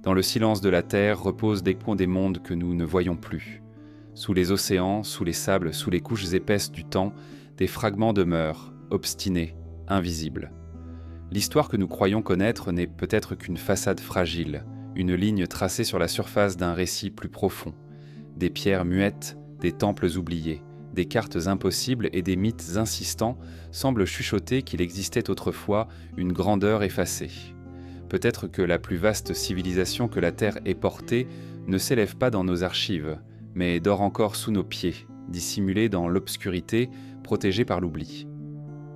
Dans le silence de la terre reposent des coins des mondes que nous ne voyons plus. Sous les océans, sous les sables, sous les couches épaisses du temps, des fragments demeurent, obstinés, invisibles. L'histoire que nous croyons connaître n'est peut-être qu'une façade fragile, une ligne tracée sur la surface d'un récit plus profond. Des pierres muettes, des temples oubliés, des cartes impossibles et des mythes insistants semblent chuchoter qu'il existait autrefois une grandeur effacée. Peut-être que la plus vaste civilisation que la Terre ait portée ne s'élève pas dans nos archives, mais dort encore sous nos pieds, dissimulée dans l'obscurité, protégée par l'oubli.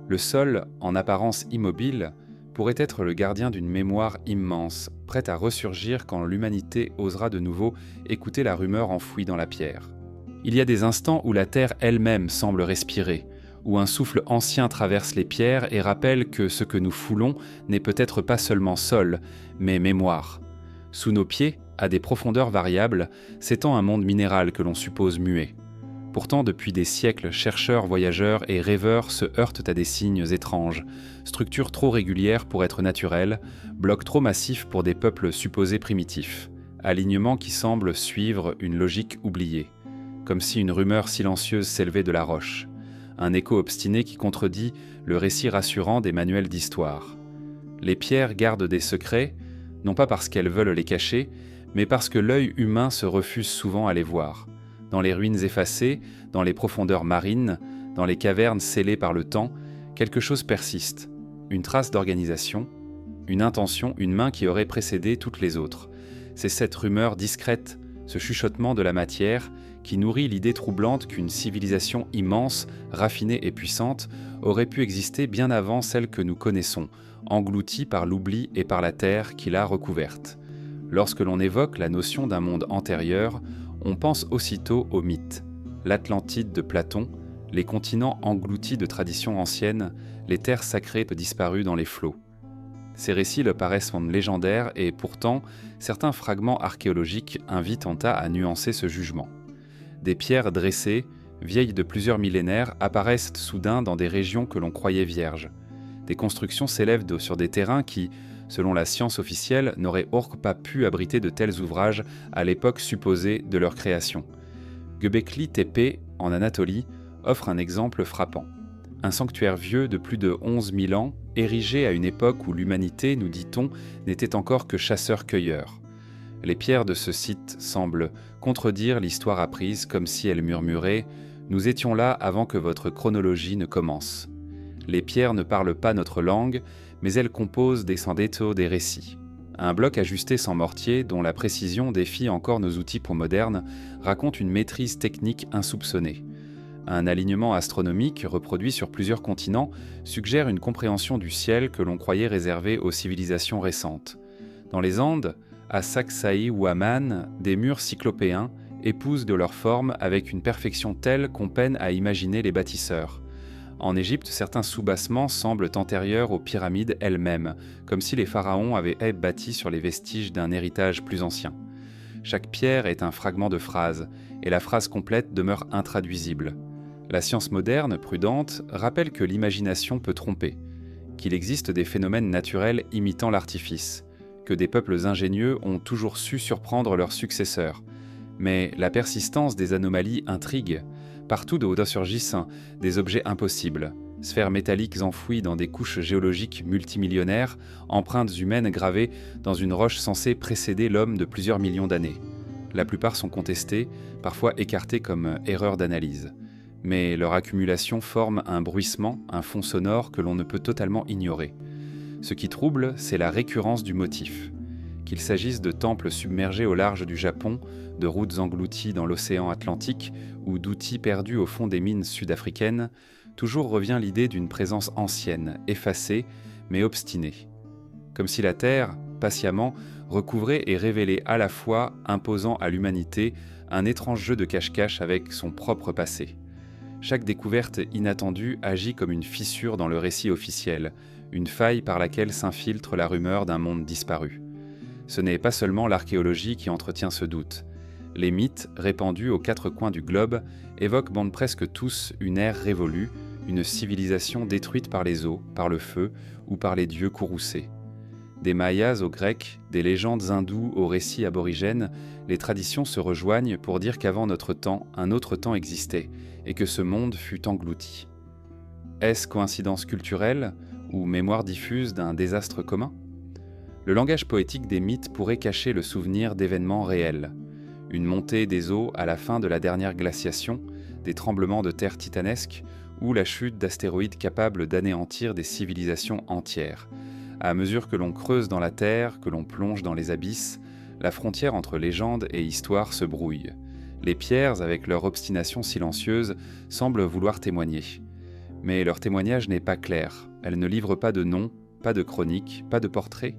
Le sol, en apparence immobile, pourrait être le gardien d'une mémoire immense, prête à ressurgir quand l'humanité osera de nouveau écouter la rumeur enfouie dans la pierre. Il y a des instants où la terre elle-même semble respirer, où un souffle ancien traverse les pierres et rappelle que ce que nous foulons n'est peut-être pas seulement sol, mais mémoire. Sous nos pieds, à des profondeurs variables, s'étend un monde minéral que l'on suppose muet. Pourtant, depuis des siècles, chercheurs, voyageurs et rêveurs se heurtent à des signes étranges, structures trop régulières pour être naturelles, blocs trop massifs pour des peuples supposés primitifs, alignements qui semblent suivre une logique oubliée, comme si une rumeur silencieuse s'élevait de la roche, un écho obstiné qui contredit le récit rassurant des manuels d'histoire. Les pierres gardent des secrets, non pas parce qu'elles veulent les cacher, mais parce que l'œil humain se refuse souvent à les voir. Dans les ruines effacées, dans les profondeurs marines, dans les cavernes scellées par le temps, quelque chose persiste, une trace d'organisation, une intention, une main qui aurait précédé toutes les autres. C'est cette rumeur discrète, ce chuchotement de la matière, qui nourrit l'idée troublante qu'une civilisation immense, raffinée et puissante aurait pu exister bien avant celle que nous connaissons, engloutie par l'oubli et par la terre qui l'a recouverte. Lorsque l'on évoque la notion d'un monde antérieur, on pense aussitôt aux mythes, l'Atlantide de Platon, les continents engloutis de traditions anciennes, les terres sacrées disparues dans les flots. Ces récits leur paraissent légendaires et pourtant, certains fragments archéologiques invitent à nuancer ce jugement. Des pierres dressées, vieilles de plusieurs millénaires, apparaissent soudain dans des régions que l'on croyait vierges. Des constructions s'élèvent sur des terrains qui, selon la science officielle, n'auraient pas pu abriter de tels ouvrages à l'époque supposée de leur création. Göbekli Tepe, en Anatolie, offre un exemple frappant. Un sanctuaire vieux de plus de 11 000 ans, érigé à une époque où l'humanité, nous dit-on, n'était encore que chasseurs-cueilleurs. Les pierres de ce site semblent contredire l'histoire apprise comme si elles murmuraient « Nous étions là avant que votre chronologie ne commence ». Les pierres ne parlent pas notre langue, mais elles composent des récits. Un bloc ajusté sans mortier, dont la précision défie encore nos outils modernes, raconte une maîtrise technique insoupçonnée. Un alignement astronomique, reproduit sur plusieurs continents, suggère une compréhension du ciel que l'on croyait réservée aux civilisations récentes. Dans les Andes, à Sacsayhuaman ou Aman, des murs cyclopéens épousent de leur forme avec une perfection telle qu'on peine à imaginer les bâtisseurs. En Égypte, certains soubassements semblent antérieurs aux pyramides elles-mêmes, comme si les pharaons avaient bâti sur les vestiges d'un héritage plus ancien. Chaque pierre est un fragment de phrase, et la phrase complète demeure intraduisible. La science moderne, prudente, rappelle que l'imagination peut tromper, qu'il existe des phénomènes naturels imitant l'artifice, que des peuples ingénieux ont toujours su surprendre leurs successeurs. Mais la persistance des anomalies intrigue. Partout de surgissent des objets impossibles, sphères métalliques enfouies dans des couches géologiques multimillionnaires, empreintes humaines gravées dans une roche censée précéder l'homme de plusieurs millions d'années. La plupart sont contestées, parfois écartées comme erreurs d'analyse. Mais leur accumulation forme un bruissement, un fond sonore que l'on ne peut totalement ignorer. Ce qui trouble, c'est la récurrence du motif. Qu'il s'agisse de temples submergés au large du Japon, de routes englouties dans l'océan Atlantique ou d'outils perdus au fond des mines sud-africaines, toujours revient l'idée d'une présence ancienne, effacée, mais obstinée. Comme si la Terre, patiemment, recouvrait et révélait à la fois, imposant à l'humanité, un étrange jeu de cache-cache avec son propre passé. Chaque découverte inattendue agit comme une fissure dans le récit officiel, une faille par laquelle s'infiltre la rumeur d'un monde disparu. Ce n'est pas seulement l'archéologie qui entretient ce doute. Les mythes, répandus aux quatre coins du globe, évoquent presque tous une ère révolue, une civilisation détruite par les eaux, par le feu ou par les dieux courroucés. Des Mayas aux Grecs, des légendes hindoues aux récits aborigènes, les traditions se rejoignent pour dire qu'avant notre temps, un autre temps existait et que ce monde fut englouti. Est-ce coïncidence culturelle ou mémoire diffuse d'un désastre commun ? Le langage poétique des mythes pourrait cacher le souvenir d'événements réels. Une montée des eaux à la fin de la dernière glaciation, des tremblements de terre titanesques ou la chute d'astéroïdes capables d'anéantir des civilisations entières. À mesure que l'on creuse dans la terre, que l'on plonge dans les abysses, la frontière entre légende et histoire se brouille. Les pierres, avec leur obstination silencieuse, semblent vouloir témoigner. Mais leur témoignage n'est pas clair. Elles ne livrent pas de nom, pas de chronique, pas de portrait.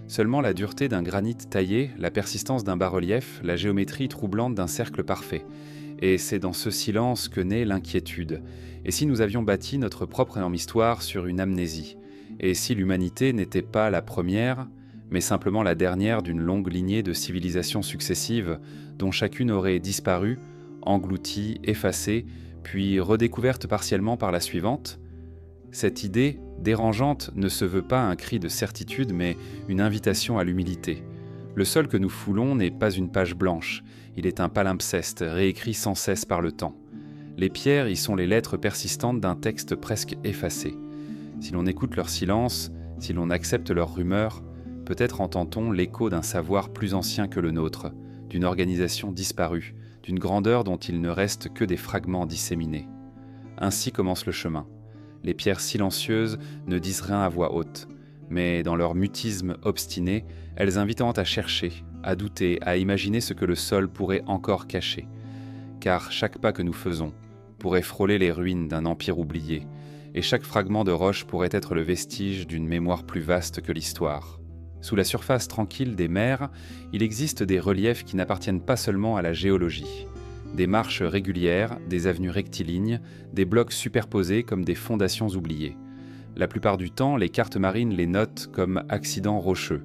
Seulement la dureté d'un granit taillé, la persistance d'un bas-relief, la géométrie troublante d'un cercle parfait. Et c'est dans ce silence que naît l'inquiétude. Et si nous avions bâti notre propre énorme histoire sur une amnésie ? Et si l'humanité n'était pas la première, mais simplement la dernière d'une longue lignée de civilisations successives, dont chacune aurait disparu, engloutie, effacée, puis redécouverte partiellement par la suivante ? Cette idée, dérangeante, ne se veut pas un cri de certitude, mais une invitation à l'humilité. Le sol que nous foulons n'est pas une page blanche, il est un palimpseste, réécrit sans cesse par le temps. Les pierres y sont les lettres persistantes d'un texte presque effacé. Si l'on écoute leur silence, si l'on accepte leurs rumeurs, peut-être entend-on l'écho d'un savoir plus ancien que le nôtre, d'une organisation disparue, d'une grandeur dont il ne reste que des fragments disséminés. Ainsi commence le chemin. Les pierres silencieuses ne disent rien à voix haute, mais dans leur mutisme obstiné, elles invitent à chercher, à douter, à imaginer ce que le sol pourrait encore cacher. Car chaque pas que nous faisons pourrait frôler les ruines d'un empire oublié, et chaque fragment de roche pourrait être le vestige d'une mémoire plus vaste que l'histoire. Sous la surface tranquille des mers, il existe des reliefs qui n'appartiennent pas seulement à la géologie. Des marches régulières, des avenues rectilignes, des blocs superposés comme des fondations oubliées. La plupart du temps, les cartes marines les notent comme accidents rocheux.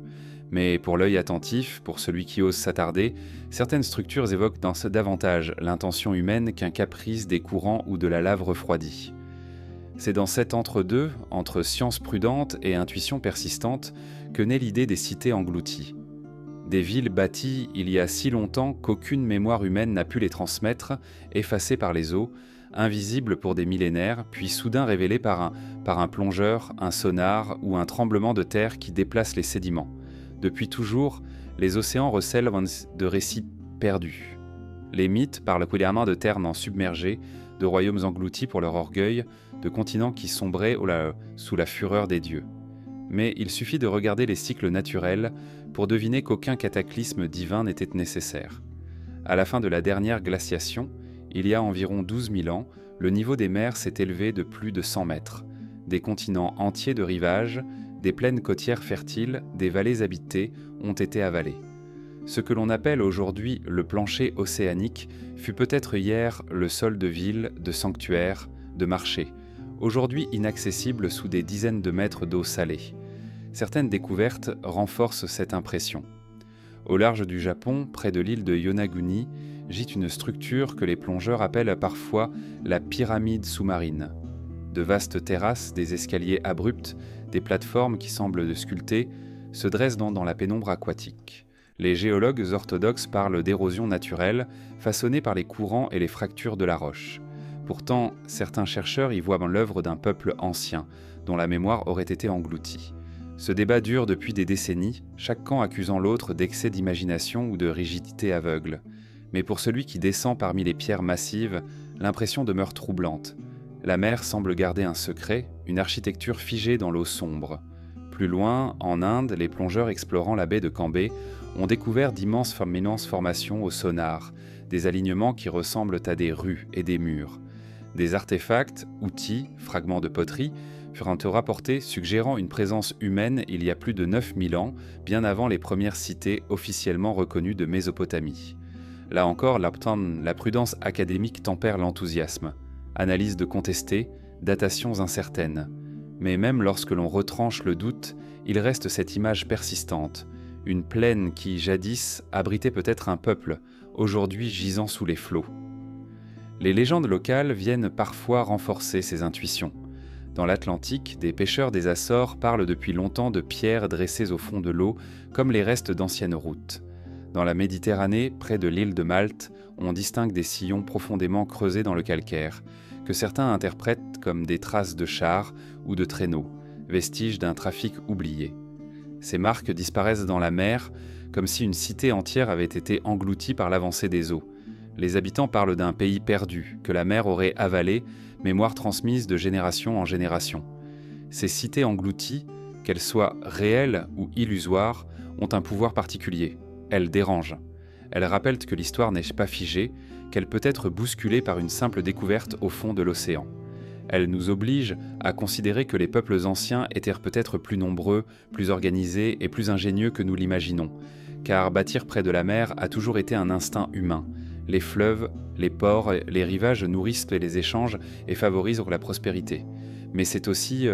Mais pour l'œil attentif, pour celui qui ose s'attarder, certaines structures évoquent davantage l'intention humaine qu'un caprice des courants ou de la lave refroidie. C'est dans cet entre-deux, entre science prudente et intuition persistante, que naît l'idée des cités englouties. Des villes bâties il y a si longtemps qu'aucune mémoire humaine n'a pu les transmettre, effacées par les eaux, invisibles pour des millénaires, puis soudain révélées par un plongeur, un sonar ou un tremblement de terre qui déplace les sédiments. Depuis toujours, les océans recèlent de récits perdus. Les mythes parlent quotidiennement de terres non submergées, de royaumes engloutis pour leur orgueil, de continents qui sombraient sous la fureur des dieux. Mais il suffit de regarder les cycles naturels pour deviner qu'aucun cataclysme divin n'était nécessaire. À la fin de la dernière glaciation, il y a environ 12 000 ans, le niveau des mers s'est élevé de plus de 100 mètres. Des continents entiers de rivages, des plaines côtières fertiles, des vallées habitées ont été avalées. Ce que l'on appelle aujourd'hui le plancher océanique fut peut-être hier le sol de villes, de sanctuaires, de marchés, aujourd'hui inaccessible sous des dizaines de mètres d'eau salée. Certaines découvertes renforcent cette impression. Au large du Japon, près de l'île de Yonaguni, gît une structure que les plongeurs appellent parfois la pyramide sous-marine. De vastes terrasses, des escaliers abrupts, des plateformes qui semblent sculptées, se dressent dans la pénombre aquatique. Les géologues orthodoxes parlent d'érosion naturelle, façonnée par les courants et les fractures de la roche. Pourtant, certains chercheurs y voient l'œuvre d'un peuple ancien, dont la mémoire aurait été engloutie. Ce débat dure depuis des décennies, chaque camp accusant l'autre d'excès d'imagination ou de rigidité aveugle. Mais pour celui qui descend parmi les pierres massives, l'impression demeure troublante. La mer semble garder un secret, une architecture figée dans l'eau sombre. Plus loin, en Inde, les plongeurs explorant la baie de Cambay ont découvert d'immenses formations au sonar, des alignements qui ressemblent à des rues et des murs. Des artefacts, outils, fragments de poterie furent rapportés suggérant une présence humaine il y a plus de 9000 ans, bien avant les premières cités officiellement reconnues de Mésopotamie. Là encore, la prudence académique tempère l'enthousiasme. Analyse de contestée, datations incertaines. Mais même lorsque l'on retranche le doute, il reste cette image persistante, une plaine qui, jadis, abritait peut-être un peuple, aujourd'hui gisant sous les flots. Les légendes locales viennent parfois renforcer ces intuitions. Dans l'Atlantique, des pêcheurs des Açores parlent depuis longtemps de pierres dressées au fond de l'eau, comme les restes d'anciennes routes. Dans la Méditerranée, près de l'île de Malte, on distingue des sillons profondément creusés dans le calcaire, que certains interprètent comme des traces de chars ou de traîneaux, vestiges d'un trafic oublié. Ces marques disparaissent dans la mer, comme si une cité entière avait été engloutie par l'avancée des eaux. Les habitants parlent d'un pays perdu, que la mer aurait avalé, mémoire transmise de génération en génération. Ces cités englouties, qu'elles soient réelles ou illusoires, ont un pouvoir particulier. Elles dérangent. Elles rappellent que l'histoire n'est pas figée, qu'elle peut être bousculée par une simple découverte au fond de l'océan. Elles nous obligent à considérer que les peuples anciens étaient peut-être plus nombreux, plus organisés et plus ingénieux que nous l'imaginons, car bâtir près de la mer a toujours été un instinct humain. Les fleuves, les ports, les rivages nourrissent les échanges et favorisent la prospérité. Mais c'est aussi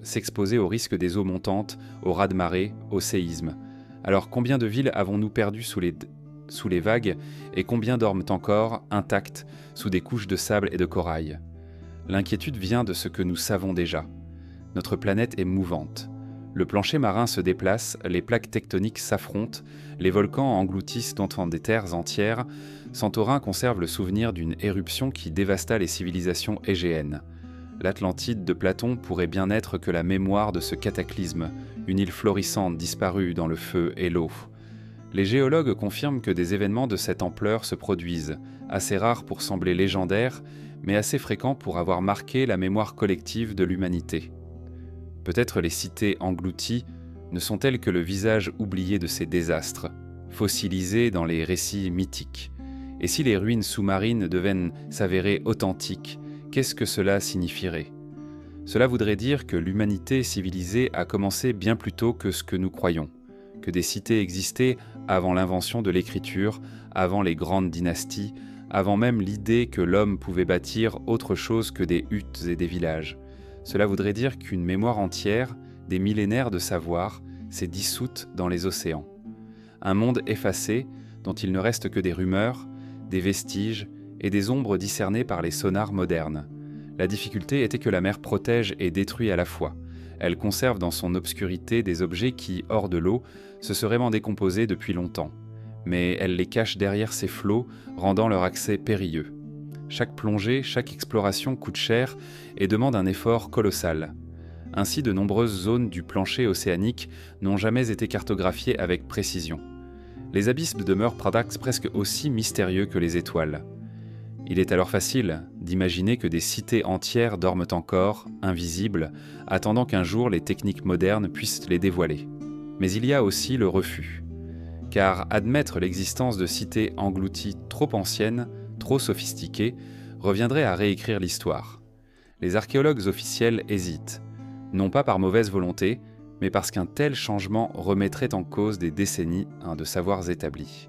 s'exposer au risque des eaux montantes, aux raz-de-marée, aux séismes. Alors combien de villes avons-nous perdues sous les vagues et combien dorment encore, intactes, sous des couches de sable et de corail ? L'inquiétude vient de ce que nous savons déjà. Notre planète est mouvante. Le plancher marin se déplace, les plaques tectoniques s'affrontent, les volcans engloutissent dans des terres entières. Santorin conserve le souvenir d'une éruption qui dévasta les civilisations égéennes. L'Atlantide de Platon pourrait bien n'être que la mémoire de ce cataclysme, une île florissante disparue dans le feu et l'eau. Les géologues confirment que des événements de cette ampleur se produisent, assez rares pour sembler légendaires, mais assez fréquents pour avoir marqué la mémoire collective de l'humanité. Peut-être les cités englouties ne sont-elles que le visage oublié de ces désastres, fossilisés dans les récits mythiques. Et si les ruines sous-marines devaient s'avérer authentiques, qu'est-ce que cela signifierait ? Cela voudrait dire que l'humanité civilisée a commencé bien plus tôt que ce que nous croyons, que des cités existaient avant l'invention de l'écriture, avant les grandes dynasties, avant même l'idée que l'homme pouvait bâtir autre chose que des huttes et des villages. Cela voudrait dire qu'une mémoire entière, des millénaires de savoir, s'est dissoute dans les océans. Un monde effacé, dont il ne reste que des rumeurs, des vestiges et des ombres discernées par les sonars modernes. La difficulté était que la mer protège et détruit à la fois. Elle conserve dans son obscurité des objets qui, hors de l'eau, se seraient décomposés depuis longtemps. Mais elle les cache derrière ces flots, rendant leur accès périlleux. Chaque plongée, chaque exploration coûte cher et demande un effort colossal. Ainsi, de nombreuses zones du plancher océanique n'ont jamais été cartographiées avec précision. Les abysses demeurent presque aussi mystérieux que les étoiles. Il est alors facile d'imaginer que des cités entières dorment encore, invisibles, attendant qu'un jour les techniques modernes puissent les dévoiler. Mais il y a aussi le refus. Car admettre l'existence de cités englouties trop anciennes, trop sophistiquées, reviendrait à réécrire l'histoire. Les archéologues officiels hésitent, non pas par mauvaise volonté, mais parce qu'un tel changement remettrait en cause des décennies de savoirs établis.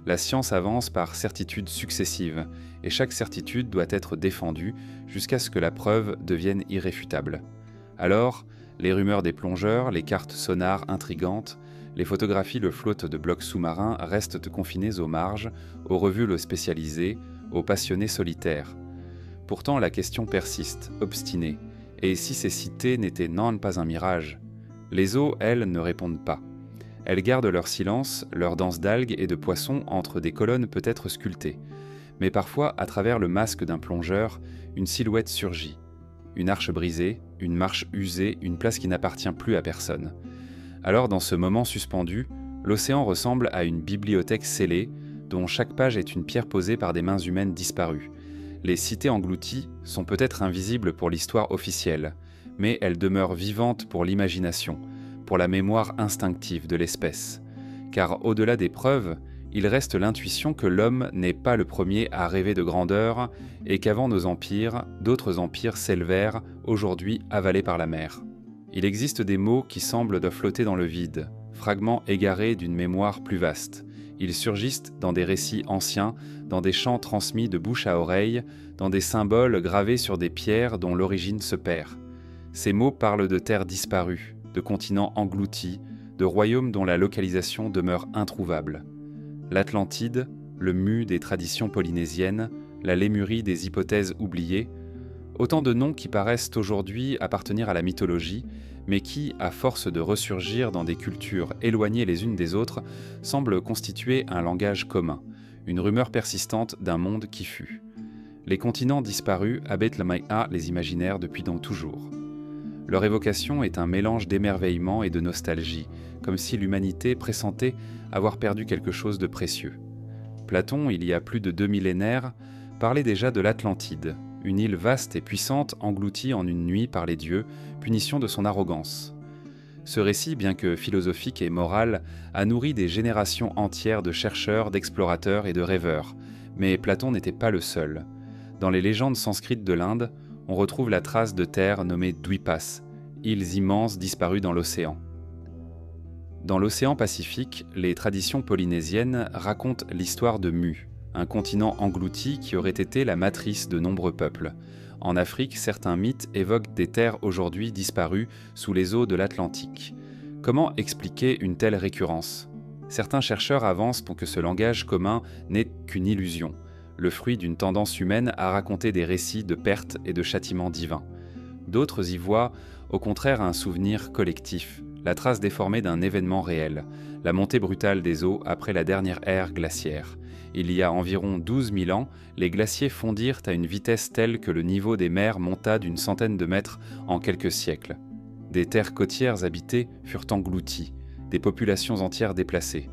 La science avance par certitudes successives, et chaque certitude doit être défendue jusqu'à ce que la preuve devienne irréfutable. Alors, les rumeurs des plongeurs, les cartes sonars intrigantes, les photographies de flottes de blocs sous-marins restent confinées aux marges, aux revues spécialisées, aux passionnés solitaires. Pourtant, la question persiste, obstinée. Et si ces cités n'étaient pas un mirage ? Les eaux, elles, ne répondent pas. Elles gardent leur silence, leur danse d'algues et de poissons entre des colonnes peut-être sculptées. Mais parfois, à travers le masque d'un plongeur, une silhouette surgit. Une arche brisée, une marche usée, une place qui n'appartient plus à personne. Alors, dans ce moment suspendu, l'océan ressemble à une bibliothèque scellée, dont chaque page est une pierre posée par des mains humaines disparues. Les cités englouties sont peut-être invisibles pour l'histoire officielle, mais elles demeurent vivantes pour l'imagination, pour la mémoire instinctive de l'espèce. Car au-delà des preuves, il reste l'intuition que l'homme n'est pas le premier à rêver de grandeur et qu'avant nos empires, d'autres empires s'élevèrent, aujourd'hui avalés par la mer. Il existe des mots qui semblent de flotter dans le vide, fragments égarés d'une mémoire plus vaste. Ils surgissent dans des récits anciens, dans des chants transmis de bouche à oreille, dans des symboles gravés sur des pierres dont l'origine se perd. Ces mots parlent de terres disparues, de continents engloutis, de royaumes dont la localisation demeure introuvable. L'Atlantide, le mu des traditions polynésiennes, la Lémurie des hypothèses oubliées, Autant de noms qui paraissent aujourd'hui appartenir à la mythologie, mais qui, à force de ressurgir dans des cultures éloignées les unes des autres, semblent constituer un langage commun, une rumeur persistante d'un monde qui fut. Les continents disparus habitent les imaginaires depuis donc toujours. Leur évocation est un mélange d'émerveillement et de nostalgie, comme si l'humanité pressentait avoir perdu quelque chose de précieux. Platon, il y a plus de 2 millénaires, parlait déjà de l'Atlantide, une île vaste et puissante engloutie en une nuit par les dieux, punition de son arrogance. Ce récit, bien que philosophique et moral, a nourri des générations entières de chercheurs, d'explorateurs et de rêveurs, mais Platon n'était pas le seul. Dans les légendes sanskrites de l'Inde, on retrouve la trace de terres nommées Dwipas, îles immenses disparues dans l'océan. Dans l'océan Pacifique, les traditions polynésiennes racontent l'histoire de Mu, un continent englouti qui aurait été la matrice de nombreux peuples. En Afrique, certains mythes évoquent des terres aujourd'hui disparues sous les eaux de l'Atlantique. Comment expliquer une telle récurrence ? Certains chercheurs avancent pour que ce langage commun n'est qu'une illusion, le fruit d'une tendance humaine à raconter des récits de pertes et de châtiments divins. D'autres y voient, au contraire, un souvenir collectif, la trace déformée d'un événement réel, la montée brutale des eaux après la dernière ère glaciaire. Il y a environ 12 000 ans, les glaciers fondirent à une vitesse telle que le niveau des mers monta d'une centaine de mètres en quelques siècles. Des terres côtières habitées furent englouties, des populations entières déplacées.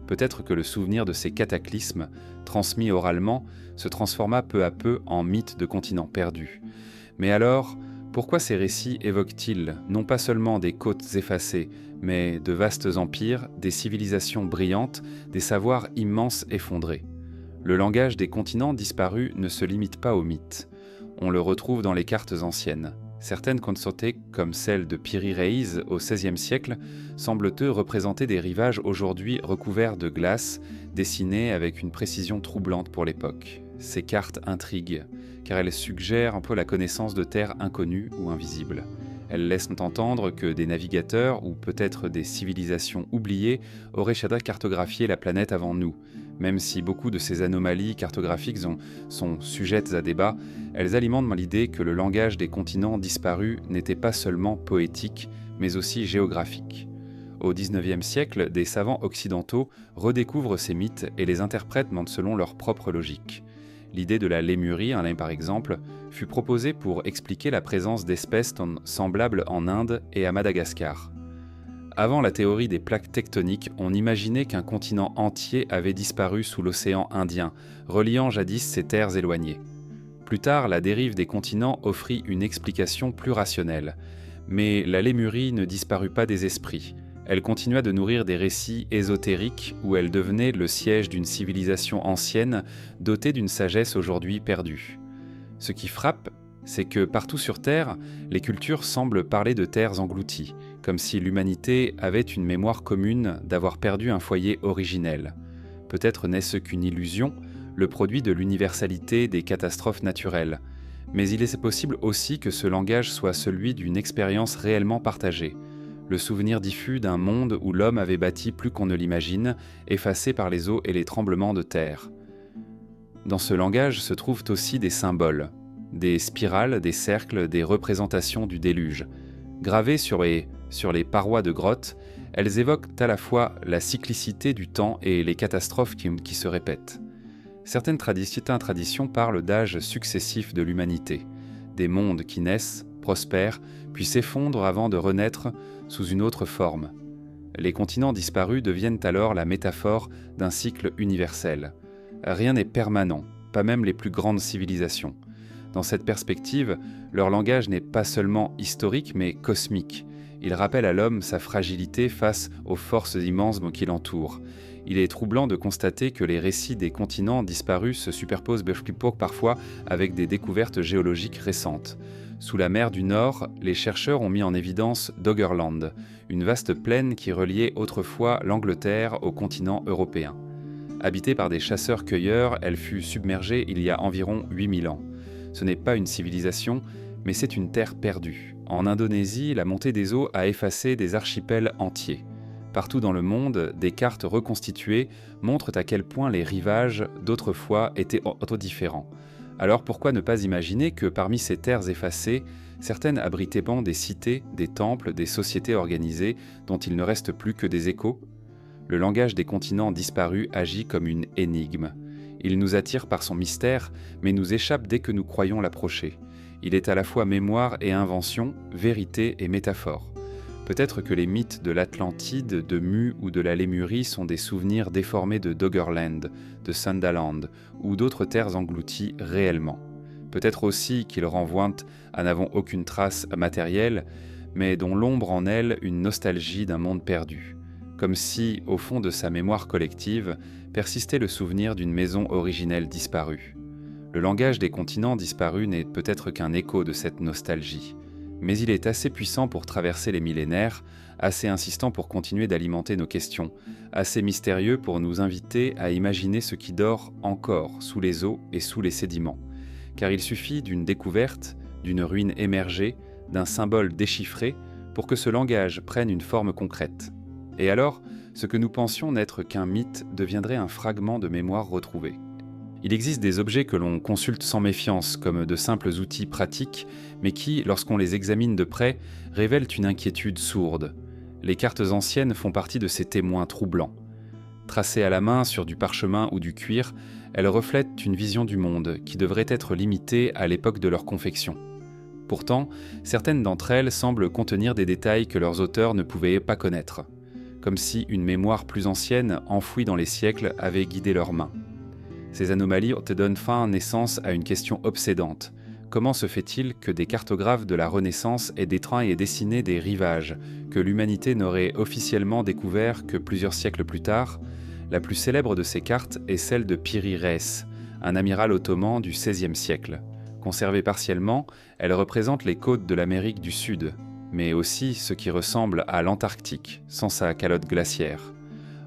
Peut-être que le souvenir de ces cataclysmes, transmis oralement, se transforma peu à peu en mythe de continents perdus. Mais alors, pourquoi ces récits évoquent-ils non pas seulement des côtes effacées, mais de vastes empires, des civilisations brillantes, des savoirs immenses effondrés? Le langage des continents disparus ne se limite pas aux mythes. On le retrouve dans les cartes anciennes. Certaines consultées, comme celle de Piri Reis au XVIe siècle, semblent représenter des rivages aujourd'hui recouverts de glace, dessinés avec une précision troublante pour l'époque. Ces cartes intriguent, car elles suggèrent un peu la connaissance de terres inconnues ou invisibles. Elles laissent entendre que des navigateurs, ou peut-être des civilisations oubliées, auraient cartographié la planète avant nous. Même si beaucoup de ces anomalies cartographiques sont sujettes à débat, elles alimentent l'idée que le langage des continents disparus n'était pas seulement poétique, mais aussi géographique. Au XIXe siècle, des savants occidentaux redécouvrent ces mythes et les interprètent selon leur propre logique. L'idée de la lémurie, par exemple, fut proposée pour expliquer la présence d'espèces semblables en Inde et à Madagascar. Avant la théorie des plaques tectoniques, on imaginait qu'un continent entier avait disparu sous l'océan Indien, reliant jadis ces terres éloignées. Plus tard, la dérive des continents offrit une explication plus rationnelle. Mais la lémurie ne disparut pas des esprits. Elle continua de nourrir des récits ésotériques où elle devenait le siège d'une civilisation ancienne dotée d'une sagesse aujourd'hui perdue. Ce qui frappe, c'est que partout sur Terre, les cultures semblent parler de terres englouties, comme si l'humanité avait une mémoire commune d'avoir perdu un foyer originel. Peut-être n'est-ce qu'une illusion, le produit de l'universalité des catastrophes naturelles, mais il est possible aussi que ce langage soit celui d'une expérience réellement partagée, le souvenir diffus d'un monde où l'homme avait bâti plus qu'on ne l'imagine, effacé par les eaux et les tremblements de terre. Dans ce langage se trouvent aussi des symboles, des spirales, des cercles, des représentations du déluge. Gravées sur les parois de grottes, elles évoquent à la fois la cyclicité du temps et les catastrophes qui se répètent. Certaines traditions parlent d'âges successifs de l'humanité, des mondes qui naissent, prospèrent, puis s'effondrent avant de renaître sous une autre forme. Les continents disparus deviennent alors la métaphore d'un cycle universel. Rien n'est permanent, pas même les plus grandes civilisations. Dans cette perspective, leur langage n'est pas seulement historique, mais cosmique. Il rappelle à l'homme sa fragilité face aux forces immenses qui l'entourent. Il est troublant de constater que les récits des continents disparus se superposent parfois avec des découvertes géologiques récentes. Sous la mer du Nord, les chercheurs ont mis en évidence Doggerland, une vaste plaine qui reliait autrefois l'Angleterre au continent européen. Habitée par des chasseurs-cueilleurs, elle fut submergée il y a environ 8000 ans. Ce n'est pas une civilisation, mais c'est une terre perdue. En Indonésie, la montée des eaux a effacé des archipels entiers. Partout dans le monde, des cartes reconstituées montrent à quel point les rivages d'autrefois étaient différents. Alors pourquoi ne pas imaginer que parmi ces terres effacées, certaines abritaient des cités, des temples, des sociétés organisées dont il ne reste plus que des échos? Le langage des continents disparus agit comme une énigme. Il nous attire par son mystère, mais nous échappe dès que nous croyons l'approcher. Il est à la fois mémoire et invention, vérité et métaphore. Peut-être que les mythes de l'Atlantide, de Mu ou de la Lémurie sont des souvenirs déformés de Doggerland, de Sundaland ou d'autres terres englouties réellement. Peut-être aussi qu'ils renvoient à n'avons aucune trace matérielle, mais dont l'ombre en elle une nostalgie d'un monde perdu. Comme si, au fond de sa mémoire collective, persistait le souvenir d'une maison originelle disparue. Le langage des continents disparus n'est peut-être qu'un écho de cette nostalgie. Mais il est assez puissant pour traverser les millénaires, assez insistant pour continuer d'alimenter nos questions, assez mystérieux pour nous inviter à imaginer ce qui dort encore sous les eaux et sous les sédiments. Car il suffit d'une découverte, d'une ruine émergée, d'un symbole déchiffré, pour que ce langage prenne une forme concrète. Et alors, ce que nous pensions n'être qu'un mythe deviendrait un fragment de mémoire retrouvé. Il existe des objets que l'on consulte sans méfiance, comme de simples outils pratiques, mais qui, lorsqu'on les examine de près, révèlent une inquiétude sourde. Les cartes anciennes font partie de ces témoins troublants. Tracées à la main sur du parchemin ou du cuir, elles reflètent une vision du monde qui devrait être limitée à l'époque de leur confection. Pourtant, certaines d'entre elles semblent contenir des détails que leurs auteurs ne pouvaient pas connaître, comme si une mémoire plus ancienne, enfouie dans les siècles, avait guidé leurs mains. Ces anomalies te donnent fin naissance à une question obsédante. Comment se fait-il que des cartographes de la Renaissance aient détruit et dessiné des rivages que l'humanité n'aurait officiellement découvert que plusieurs siècles plus tard? La plus célèbre de ces cartes est celle de Piri Reis, un amiral ottoman du XVIe siècle. Conservée partiellement, elle représente les côtes de l'Amérique du Sud, mais aussi ce qui ressemble à l'Antarctique, sans sa calotte glaciaire.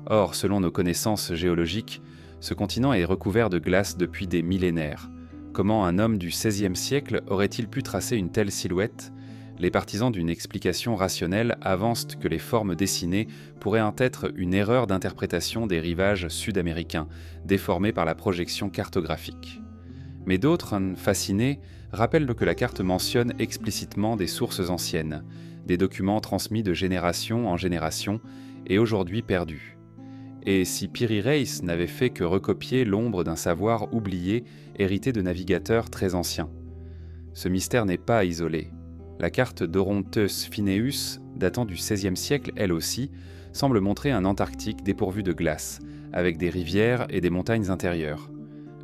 Or, selon nos connaissances géologiques, ce continent est recouvert de glace depuis des millénaires. Comment un homme du XVIe siècle aurait-il pu tracer une telle silhouette? Les partisans d'une explication rationnelle avancent que les formes dessinées pourraient être une erreur d'interprétation des rivages sud-américains, déformés par la projection cartographique. Mais d'autres, fascinés, rappellent que la carte mentionne explicitement des sources anciennes, des documents transmis de génération en génération et aujourd'hui perdus. Et si Piri Reis n'avait fait que recopier l'ombre d'un savoir oublié, hérité de navigateurs très anciens? Ce mystère n'est pas isolé. La carte d'Orontes Phineus, datant du XVIe siècle elle aussi, semble montrer un Antarctique dépourvu de glace, avec des rivières et des montagnes intérieures.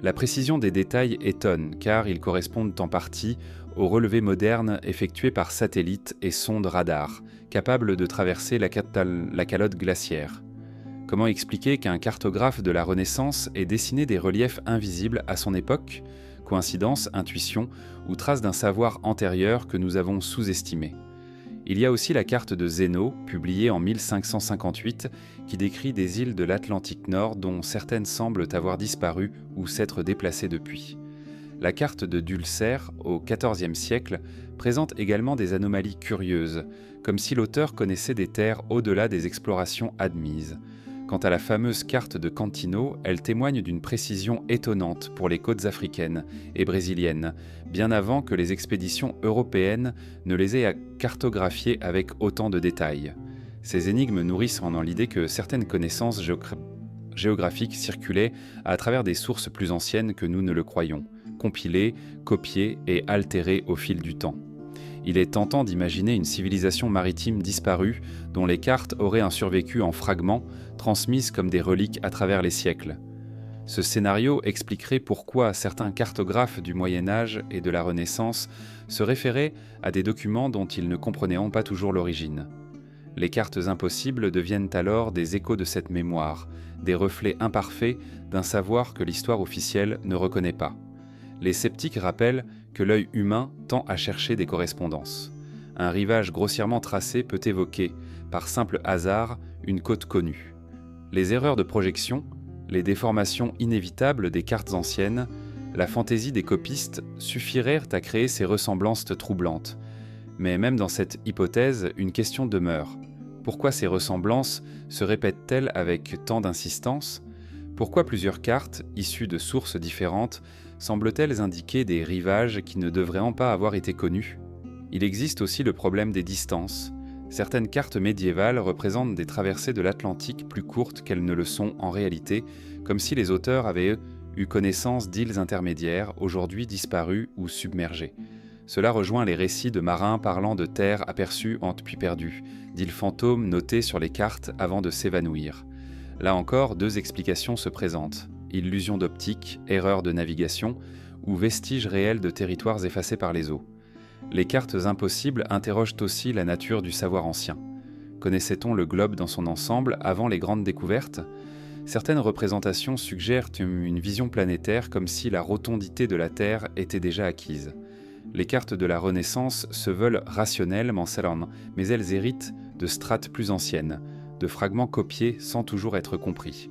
La précision des détails étonne, car ils correspondent en partie aux relevés modernes effectués par satellites et sondes radars, capables de traverser la calotte glaciaire. Comment expliquer qu'un cartographe de la Renaissance ait dessiné des reliefs invisibles à son époque? Coïncidence, intuition ou trace d'un savoir antérieur que nous avons sous-estimé? Il y a aussi la carte de Zéno, publiée en 1558, qui décrit des îles de l'Atlantique Nord dont certaines semblent avoir disparu ou s'être déplacées depuis. La carte de Dulcer, au XIVe siècle, présente également des anomalies curieuses, comme si l'auteur connaissait des terres au-delà des explorations admises. Quant à la fameuse carte de Cantino, elle témoigne d'une précision étonnante pour les côtes africaines et brésiliennes, bien avant que les expéditions européennes ne les aient cartographiées avec autant de détails. Ces énigmes nourrissent en l'idée que certaines connaissances géographiques circulaient à travers des sources plus anciennes que nous ne le croyons, compilées, copiées et altérées au fil du temps. Il est tentant d'imaginer une civilisation maritime disparue dont les cartes auraient un survécu en fragments, transmises comme des reliques à travers les siècles. Ce scénario expliquerait pourquoi certains cartographes du Moyen-Âge et de la Renaissance se référaient à des documents dont ils ne comprenaient pas toujours l'origine. Les cartes impossibles deviennent alors des échos de cette mémoire, des reflets imparfaits d'un savoir que l'histoire officielle ne reconnaît pas. Les sceptiques rappellent que l'œil humain tend à chercher des correspondances. Un rivage grossièrement tracé peut évoquer, par simple hasard, une côte connue. Les erreurs de projection, les déformations inévitables des cartes anciennes, la fantaisie des copistes suffiraient à créer ces ressemblances troublantes. Mais même dans cette hypothèse, une question demeure. Pourquoi ces ressemblances se répètent-elles avec tant d'insistance? Pourquoi plusieurs cartes, issues de sources différentes, semblent-elles indiquer des rivages qui ne devraient pas avoir été connus? Il existe aussi le problème des distances. Certaines cartes médiévales représentent des traversées de l'Atlantique plus courtes qu'elles ne le sont en réalité, comme si les auteurs avaient eu connaissance d'îles intermédiaires, aujourd'hui disparues ou submergées. Cela rejoint les récits de marins parlant de terres aperçues puis perdues, d'îles fantômes notées sur les cartes avant de s'évanouir. Là encore, deux explications se présentent. Illusion d'optique, erreur de navigation, ou vestiges réels de territoires effacés par les eaux. Les cartes impossibles interrogent aussi la nature du savoir ancien. Connaissait-on le globe dans son ensemble avant les grandes découvertes? Certaines représentations suggèrent une vision planétaire comme si la rotondité de la Terre était déjà acquise. Les cartes de la Renaissance se veulent rationnelles, mais elles héritent de strates plus anciennes, de fragments copiés sans toujours être compris.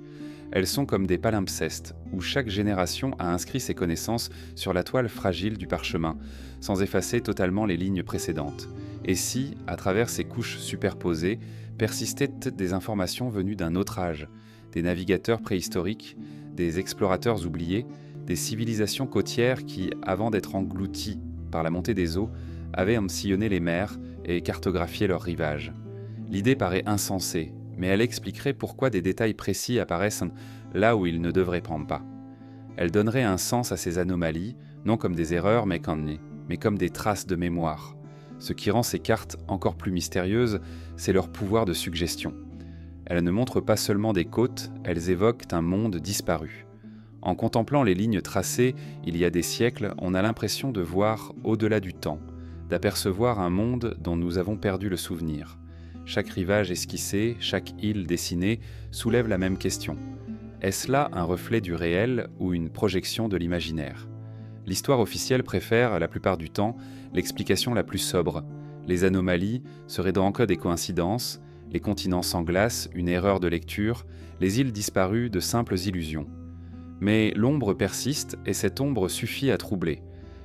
Elles sont comme des palimpsestes, où chaque génération a inscrit ses connaissances sur la toile fragile du parchemin, sans effacer totalement les lignes précédentes. Et si, à travers ces couches superposées, persistaient des informations venues d'un autre âge, des navigateurs préhistoriques, des explorateurs oubliés, des civilisations côtières qui, avant d'être englouties par la montée des eaux, avaient sillonné les mers et cartographié leurs rivages. L'idée paraît insensée, mais elle expliquerait pourquoi des détails précis apparaissent là où ils ne devraient pas. Elle donnerait un sens à ces anomalies, non comme des erreurs, mais comme des traces de mémoire. Ce qui rend ces cartes encore plus mystérieuses, c'est leur pouvoir de suggestion. Elles ne montrent pas seulement des côtes, elles évoquent un monde disparu. En contemplant les lignes tracées il y a des siècles, on a l'impression de voir au-delà du temps, d'apercevoir un monde dont nous avons perdu le souvenir. Chaque rivage esquissé, chaque île dessinée soulève la même question. Est-ce là un reflet du réel ou une projection de l'imaginaire? L'histoire officielle préfère, la plupart du temps, l'explication la plus sobre. Les anomalies seraient donc des coïncidences, les continents sans glace, une erreur de lecture, les îles disparues de simples illusions. Mais l'ombre persiste et cette ombre suffit à troubler.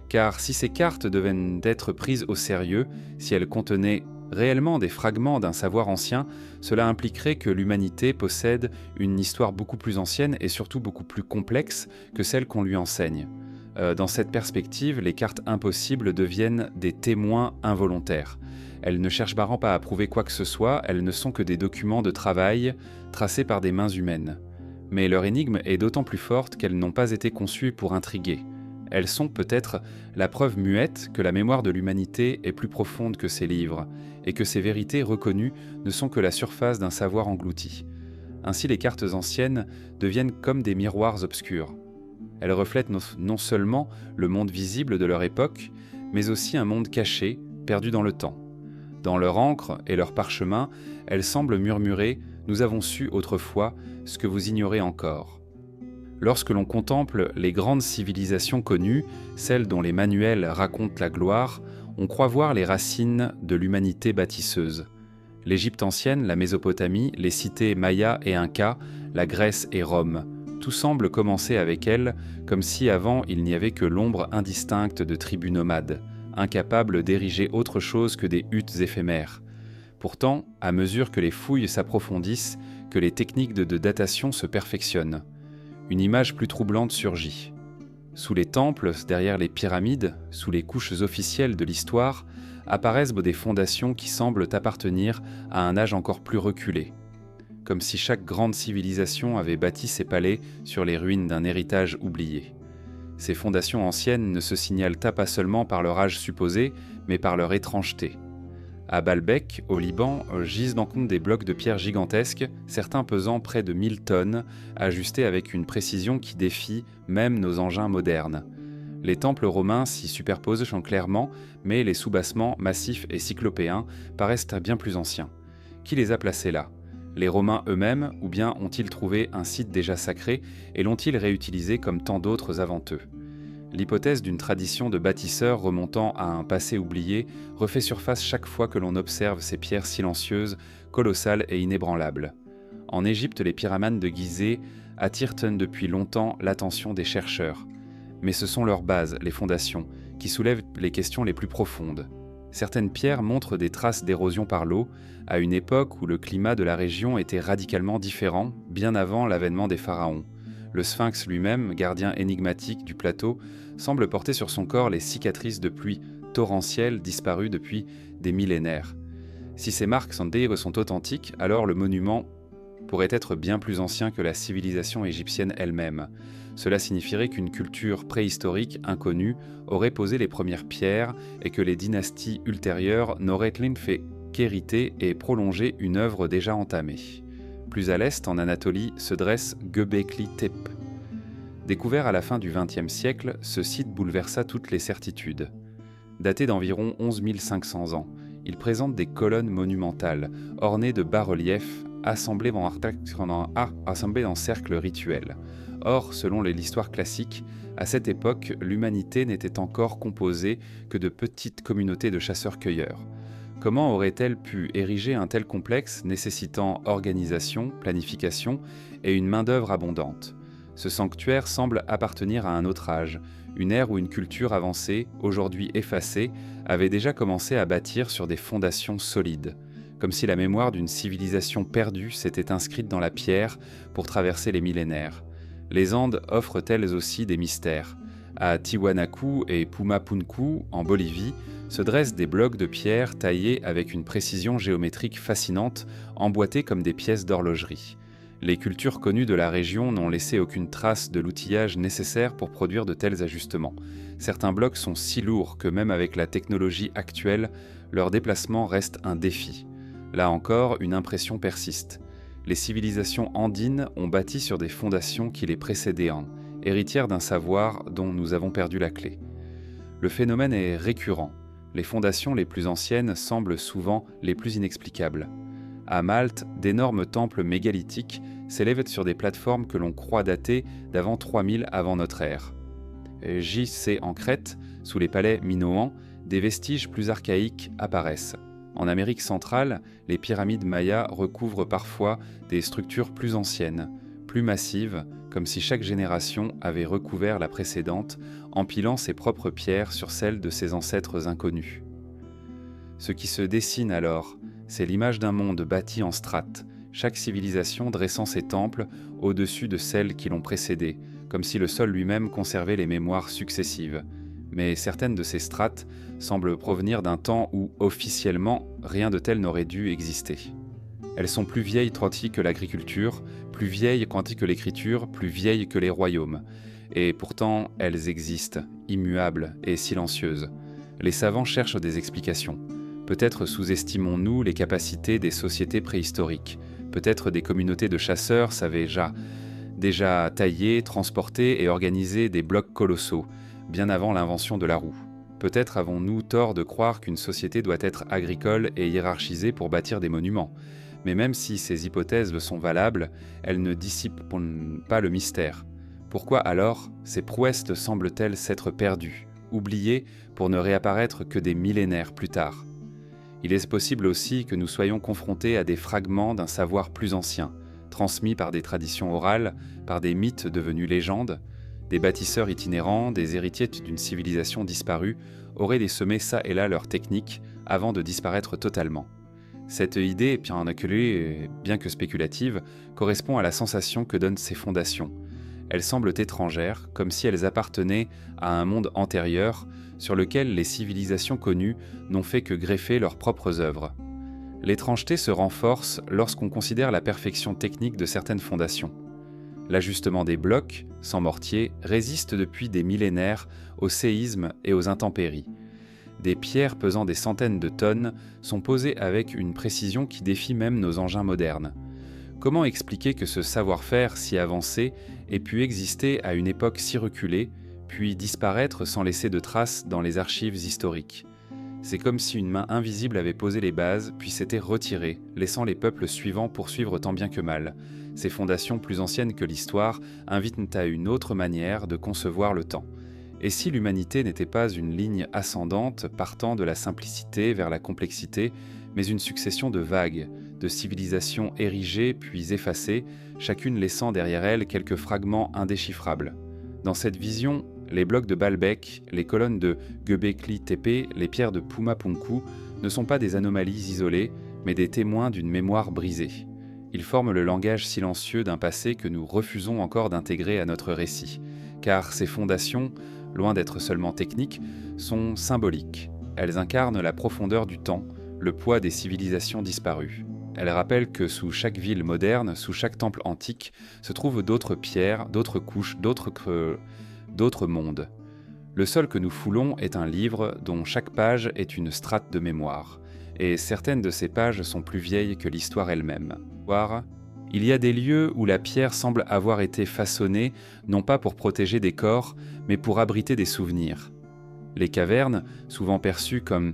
Car si ces cartes devaient être prises au sérieux, si elles contenaient réellement des fragments d'un savoir ancien, cela impliquerait que l'humanité possède une histoire beaucoup plus ancienne et surtout beaucoup plus complexe que celle qu'on lui enseigne. Dans cette perspective, les cartes impossibles deviennent des témoins involontaires. Elles ne cherchent pas à prouver quoi que ce soit, elles ne sont que des documents de travail tracés par des mains humaines. Mais leur énigme est d'autant plus forte qu'elles n'ont pas été conçues pour intriguer. Elles sont peut-être la preuve muette que la mémoire de l'humanité est plus profonde que ces livres, et que ces vérités reconnues ne sont que la surface d'un savoir englouti. Ainsi, les cartes anciennes deviennent comme des miroirs obscurs. Elles reflètent non seulement le monde visible de leur époque, mais aussi un monde caché, perdu dans le temps. Dans leur encre et leur parchemin, elles semblent murmurer « Nous avons su autrefois ce que vous ignorez encore ». Lorsque l'on contemple les grandes civilisations connues, celles dont les manuels racontent la gloire, on croit voir les racines de l'humanité bâtisseuse. L'Égypte ancienne, la Mésopotamie, les cités Maya et Inca, la Grèce et Rome, tout semble commencer avec elles, comme si avant il n'y avait que l'ombre indistincte de tribus nomades, incapables d'ériger autre chose que des huttes éphémères. Pourtant, à mesure que les fouilles s'approfondissent, que les techniques de datation se perfectionnent, une image plus troublante surgit. Sous les temples, derrière les pyramides, sous les couches officielles de l'histoire, apparaissent des fondations qui semblent appartenir à un âge encore plus reculé. Comme si chaque grande civilisation avait bâti ses palais sur les ruines d'un héritage oublié. Ces fondations anciennes ne se signalent pas seulement par leur âge supposé, mais par leur étrangeté. À Baalbek, au Liban, gisent en compte des blocs de pierre gigantesques, certains pesant près de 1000 tonnes, ajustés avec une précision qui défie même nos engins modernes. Les temples romains s'y superposent clairement, mais les soubassements massifs et cyclopéens paraissent bien plus anciens. Qui les a placés là ? Les Romains eux-mêmes, ou bien ont-ils trouvé un site déjà sacré et l'ont-ils réutilisé comme tant d'autres avant eux ? L'hypothèse d'une tradition de bâtisseurs remontant à un passé oublié refait surface chaque fois que l'on observe ces pierres silencieuses, colossales et inébranlables. En Égypte, les pyramides de Gizeh attirent depuis longtemps l'attention des chercheurs. Mais ce sont leurs bases, les fondations, qui soulèvent les questions les plus profondes. Certaines pierres montrent des traces d'érosion par l'eau, à une époque où le climat de la région était radicalement différent, bien avant l'avènement des pharaons. Le sphinx lui-même, gardien énigmatique du plateau, semble porter sur son corps les cicatrices de pluie torrentielles disparues depuis des millénaires. Si ces marques sont authentiques, alors le monument pourrait être bien plus ancien que la civilisation égyptienne elle-même. Cela signifierait qu'une culture préhistorique inconnue aurait posé les premières pierres et que les dynasties ultérieures n'auraient fait qu'hériter et prolonger une œuvre déjà entamée. Plus à l'est, en Anatolie, se dresse Göbekli Tepe. Découvert à la fin du XXe siècle, ce site bouleversa toutes les certitudes. Daté d'environ 11 500 ans, il présente des colonnes monumentales, ornées de bas-reliefs, assemblés en cercles rituels. Or, selon l'histoire classique, à cette époque, l'humanité n'était encore composée que de petites communautés de chasseurs-cueilleurs. Comment aurait-elle pu ériger un tel complexe nécessitant organisation, planification et une main-d'œuvre abondante ? Ce sanctuaire semble appartenir à un autre âge, une ère où une culture avancée, aujourd'hui effacée, avait déjà commencé à bâtir sur des fondations solides, comme si la mémoire d'une civilisation perdue s'était inscrite dans la pierre pour traverser les millénaires. Les Andes offrent elles aussi des mystères. À Tiwanaku et Pumapunku, en Bolivie, se dressent des blocs de pierre taillés avec une précision géométrique fascinante, emboîtés comme des pièces d'horlogerie. Les cultures connues de la région n'ont laissé aucune trace de l'outillage nécessaire pour produire de tels ajustements. Certains blocs sont si lourds que même avec la technologie actuelle, leur déplacement reste un défi. Là encore, une impression persiste. Les civilisations andines ont bâti sur des fondations qui les précédaient, héritières d'un savoir dont nous avons perdu la clé. Le phénomène est récurrent. Les fondations les plus anciennes semblent souvent les plus inexplicables. À Malte, d'énormes temples mégalithiques s'élèvent sur des plateformes que l'on croit dater d'avant 3000 avant notre ère. J.C. en Crète, sous les palais minoans, des vestiges plus archaïques apparaissent. En Amérique centrale, les pyramides mayas recouvrent parfois des structures plus anciennes, plus massives, comme si chaque génération avait recouvert la précédente, empilant ses propres pierres sur celles de ses ancêtres inconnus. Ce qui se dessine alors, c'est l'image d'un monde bâti en strates, chaque civilisation dressant ses temples au-dessus de celles qui l'ont précédé, comme si le sol lui-même conservait les mémoires successives. Mais certaines de ces strates semblent provenir d'un temps où, officiellement, rien de tel n'aurait dû exister. Elles sont plus vieilles tandis que l'agriculture, plus vieilles tandis que l'écriture, plus vieilles que les royaumes. Et pourtant, elles existent, immuables et silencieuses. Les savants cherchent des explications. Peut-être sous-estimons-nous les capacités des sociétés préhistoriques. Peut-être des communautés de chasseurs savaient déjà tailler, transporter et organiser des blocs colossaux, bien avant l'invention de la roue. Peut-être avons-nous tort de croire qu'une société doit être agricole et hiérarchisée pour bâtir des monuments. Mais même si ces hypothèses sont valables, elles ne dissipent pas le mystère. Pourquoi alors ces prouesses semblent-elles s'être perdues, oubliées pour ne réapparaître que des millénaires plus tard ? Il est possible aussi que nous soyons confrontés à des fragments d'un savoir plus ancien, transmis par des traditions orales, par des mythes devenus légendes. Des bâtisseurs itinérants, des héritiers d'une civilisation disparue, auraient désemé ça et là leurs techniques avant de disparaître totalement. Cette idée, bien que spéculative, correspond à la sensation que donnent ces fondations. Elles semblent étrangères, comme si elles appartenaient à un monde antérieur sur lequel les civilisations connues n'ont fait que greffer leurs propres œuvres. L'étrangeté se renforce lorsqu'on considère la perfection technique de certaines fondations. L'ajustement des blocs, sans mortier, résiste depuis des millénaires aux séismes et aux intempéries. Des pierres pesant des centaines de tonnes sont posées avec une précision qui défie même nos engins modernes. Comment expliquer que ce savoir-faire si avancé ait pu exister à une époque si reculée, puis disparaître sans laisser de traces dans les archives historiques ? C'est comme si une main invisible avait posé les bases, puis s'était retirée, laissant les peuples suivants poursuivre tant bien que mal. Ces fondations plus anciennes que l'histoire invitent à une autre manière de concevoir le temps. Et si l'humanité n'était pas une ligne ascendante partant de la simplicité vers la complexité, mais une succession de vagues, de civilisations érigées puis effacées, chacune laissant derrière elle quelques fragments indéchiffrables. Dans cette vision, les blocs de Baalbek, les colonnes de Göbekli Tepe, les pierres de Pumapunku ne sont pas des anomalies isolées, mais des témoins d'une mémoire brisée. Ils forment le langage silencieux d'un passé que nous refusons encore d'intégrer à notre récit, car ces fondations, loin d'être seulement techniques, sont symboliques. Elles incarnent la profondeur du temps, le poids des civilisations disparues. Elles rappellent que sous chaque ville moderne, sous chaque temple antique, se trouvent d'autres pierres, d'autres couches, d'autres mondes. Le sol que nous foulons est un livre dont chaque page est une strate de mémoire, et certaines de ces pages sont plus vieilles que l'histoire elle-même. Il y a des lieux où la pierre semble avoir été façonnée, non pas pour protéger des corps, mais pour abriter des souvenirs. Les cavernes, souvent perçues comme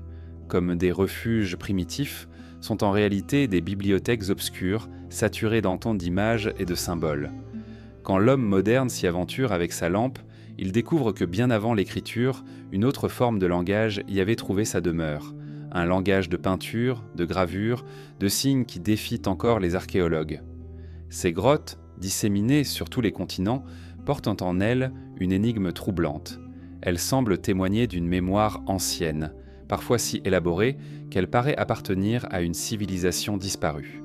des refuges primitifs, sont en réalité des bibliothèques obscures, saturées d'ententes d'images et de symboles. Quand l'homme moderne s'y aventure avec sa lampe, il découvre que bien avant l'écriture, une autre forme de langage y avait trouvé sa demeure. Un langage de peinture, de gravure, de signes qui défient encore les archéologues. Ces grottes, disséminées sur tous les continents, portent en elles une énigme troublante. Elles semblent témoigner d'une mémoire ancienne, parfois si élaborée qu'elle paraît appartenir à une civilisation disparue.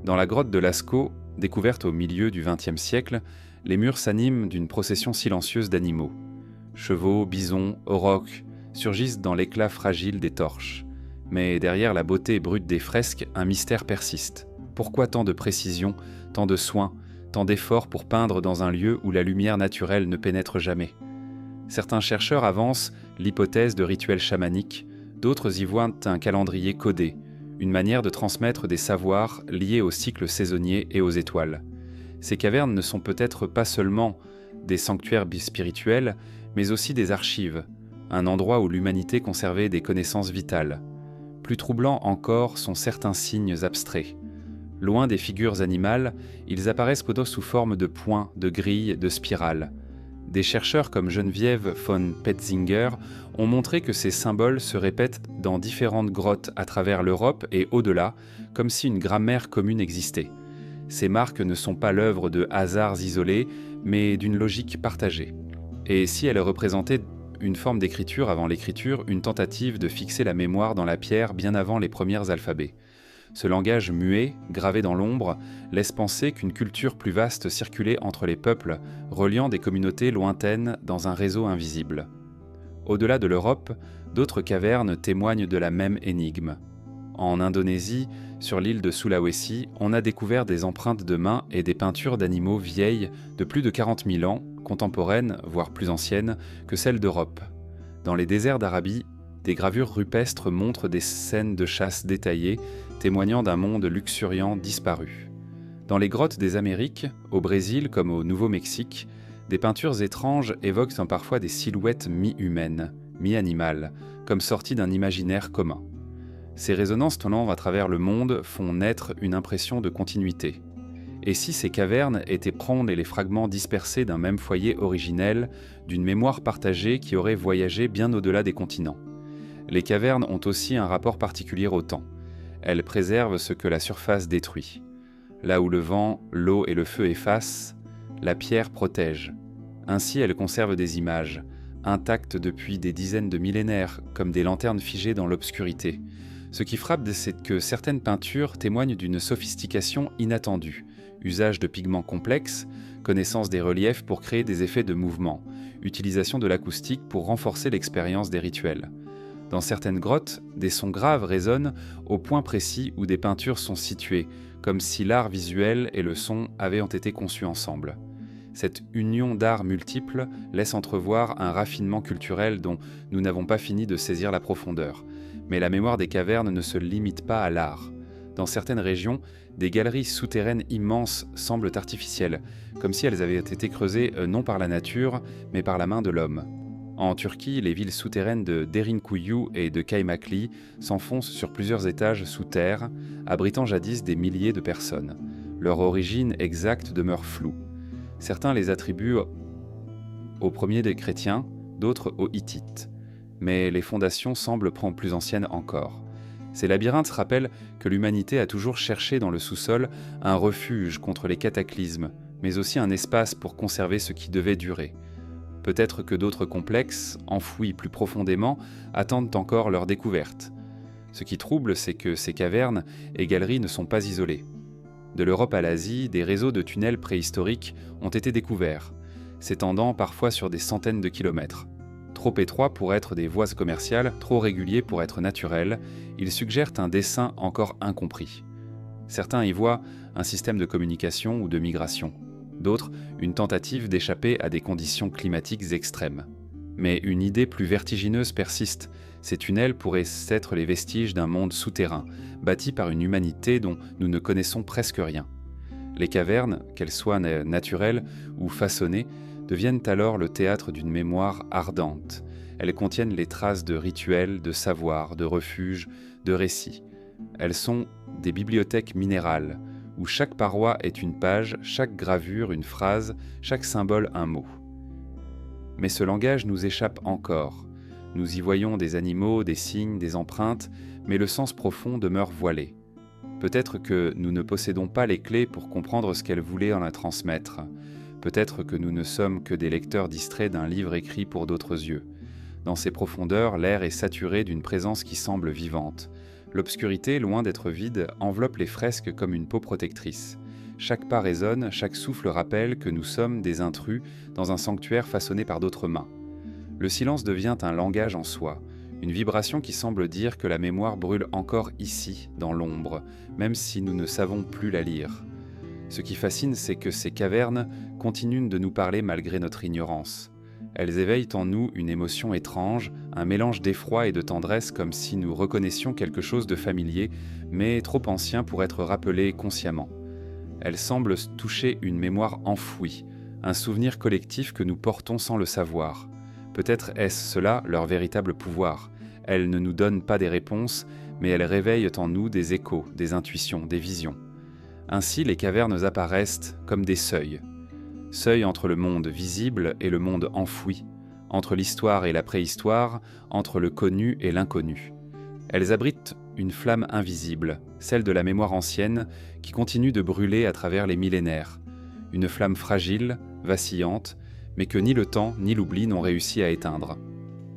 Dans la grotte de Lascaux, découverte au milieu du XXe siècle, les murs s'animent d'une procession silencieuse d'animaux. Chevaux, bisons, aurochs surgissent dans l'éclat fragile des torches. Mais derrière la beauté brute des fresques, un mystère persiste. Pourquoi tant de précision, tant de soin, tant d'efforts pour peindre dans un lieu où la lumière naturelle ne pénètre jamais ? Certains chercheurs avancent l'hypothèse de rituels chamaniques, d'autres y voient un calendrier codé, une manière de transmettre des savoirs liés aux cycles saisonniers et aux étoiles. Ces cavernes ne sont peut-être pas seulement des sanctuaires spirituels, mais aussi des archives, un endroit où l'humanité conservait des connaissances vitales. Plus troublants encore sont certains signes abstraits. Loin des figures animales, ils apparaissent plutôt sous forme de points, de grilles, de spirales. Des chercheurs comme Geneviève von Petzinger ont montré que ces symboles se répètent dans différentes grottes à travers l'Europe et au-delà, comme si une grammaire commune existait. Ces marques ne sont pas l'œuvre de hasards isolés, mais d'une logique partagée. Et si elles représentaient une forme d'écriture avant l'écriture, une tentative de fixer la mémoire dans la pierre bien avant les premiers alphabets. Ce langage muet, gravé dans l'ombre, laisse penser qu'une culture plus vaste circulait entre les peuples, reliant des communautés lointaines dans un réseau invisible. Au-delà de l'Europe, d'autres cavernes témoignent de la même énigme. En Indonésie, sur l'île de Sulawesi, on a découvert des empreintes de mains et des peintures d'animaux vieilles de plus de 40 000 ans, contemporaines, voire plus anciennes, que celles d'Europe. Dans les déserts d'Arabie, des gravures rupestres montrent des scènes de chasse détaillées, témoignant d'un monde luxuriant disparu. Dans les grottes des Amériques, au Brésil comme au Nouveau-Mexique, des peintures étranges évoquent parfois des silhouettes mi-humaines, mi-animales, comme sorties d'un imaginaire commun. Ces résonances tournant à travers le monde font naître une impression de continuité. Et si ces cavernes étaient prendre les fragments dispersés d'un même foyer originel, d'une mémoire partagée qui aurait voyagé bien au-delà des continents? Les cavernes ont aussi un rapport particulier au temps. Elles préservent ce que la surface détruit. Là où le vent, l'eau et le feu effacent, la pierre protège. Ainsi, elles conservent des images, intactes depuis des dizaines de millénaires, comme des lanternes figées dans l'obscurité. Ce qui frappe, c'est que certaines peintures témoignent d'une sophistication inattendue, usage de pigments complexes, connaissance des reliefs pour créer des effets de mouvement, utilisation de l'acoustique pour renforcer l'expérience des rituels. Dans certaines grottes, des sons graves résonnent au point précis où des peintures sont situées, comme si l'art visuel et le son avaient été conçus ensemble. Cette union d'arts multiples laisse entrevoir un raffinement culturel dont nous n'avons pas fini de saisir la profondeur. Mais la mémoire des cavernes ne se limite pas à l'art. Dans certaines régions, des galeries souterraines immenses semblent artificielles, comme si elles avaient été creusées non par la nature, mais par la main de l'homme. En Turquie, les villes souterraines de Derinkuyu et de Kaymakli s'enfoncent sur plusieurs étages sous terre, abritant jadis des milliers de personnes. Leur origine exacte demeure floue. Certains les attribuent aux premiers des chrétiens, d'autres aux Hittites. Mais les fondations semblent plus anciennes encore. Ces labyrinthes rappellent que l'humanité a toujours cherché dans le sous-sol un refuge contre les cataclysmes, mais aussi un espace pour conserver ce qui devait durer. Peut-être que d'autres complexes, enfouis plus profondément, attendent encore leur découverte. Ce qui trouble, c'est que ces cavernes et galeries ne sont pas isolées. De l'Europe à l'Asie, des réseaux de tunnels préhistoriques ont été découverts, s'étendant parfois sur des centaines de kilomètres. Trop étroits pour être des voies commerciales, trop réguliers pour être naturels, ils suggèrent un dessein encore incompris. Certains y voient un système de communication ou de migration, d'autres une tentative d'échapper à des conditions climatiques extrêmes. Mais une idée plus vertigineuse persiste. Ces tunnels pourraient être les vestiges d'un monde souterrain, bâti par une humanité dont nous ne connaissons presque rien. Les cavernes, qu'elles soient naturelles ou façonnées, deviennent alors le théâtre d'une mémoire ardente. Elles contiennent les traces de rituels, de savoirs, de refuges, de récits. Elles sont des bibliothèques minérales, où chaque paroi est une page, chaque gravure une phrase, chaque symbole un mot. Mais ce langage nous échappe encore. Nous y voyons des animaux, des signes, des empreintes, mais le sens profond demeure voilé. Peut-être que nous ne possédons pas les clés pour comprendre ce qu'elle voulait en la transmettre. Peut-être que nous ne sommes que des lecteurs distraits d'un livre écrit pour d'autres yeux. Dans ces profondeurs, l'air est saturé d'une présence qui semble vivante. L'obscurité, loin d'être vide, enveloppe les fresques comme une peau protectrice. Chaque pas résonne, chaque souffle rappelle que nous sommes des intrus dans un sanctuaire façonné par d'autres mains. Le silence devient un langage en soi, une vibration qui semble dire que la mémoire brûle encore ici, dans l'ombre, même si nous ne savons plus la lire. Ce qui fascine, c'est que ces cavernes continuent de nous parler malgré notre ignorance. Elles éveillent en nous une émotion étrange, un mélange d'effroi et de tendresse comme si nous reconnaissions quelque chose de familier, mais trop ancien pour être rappelé consciemment. Elles semblent toucher une mémoire enfouie, un souvenir collectif que nous portons sans le savoir. Peut-être est-ce cela leur véritable pouvoir. Elles ne nous donnent pas des réponses, mais elles réveillent en nous des échos, des intuitions, des visions. Ainsi, les cavernes apparaissent comme des seuils. Seuil entre le monde visible et le monde enfoui, entre l'histoire et la préhistoire, entre le connu et l'inconnu. Elles abritent une flamme invisible, celle de la mémoire ancienne, qui continue de brûler à travers les millénaires. Une flamme fragile, vacillante, mais que ni le temps ni l'oubli n'ont réussi à éteindre.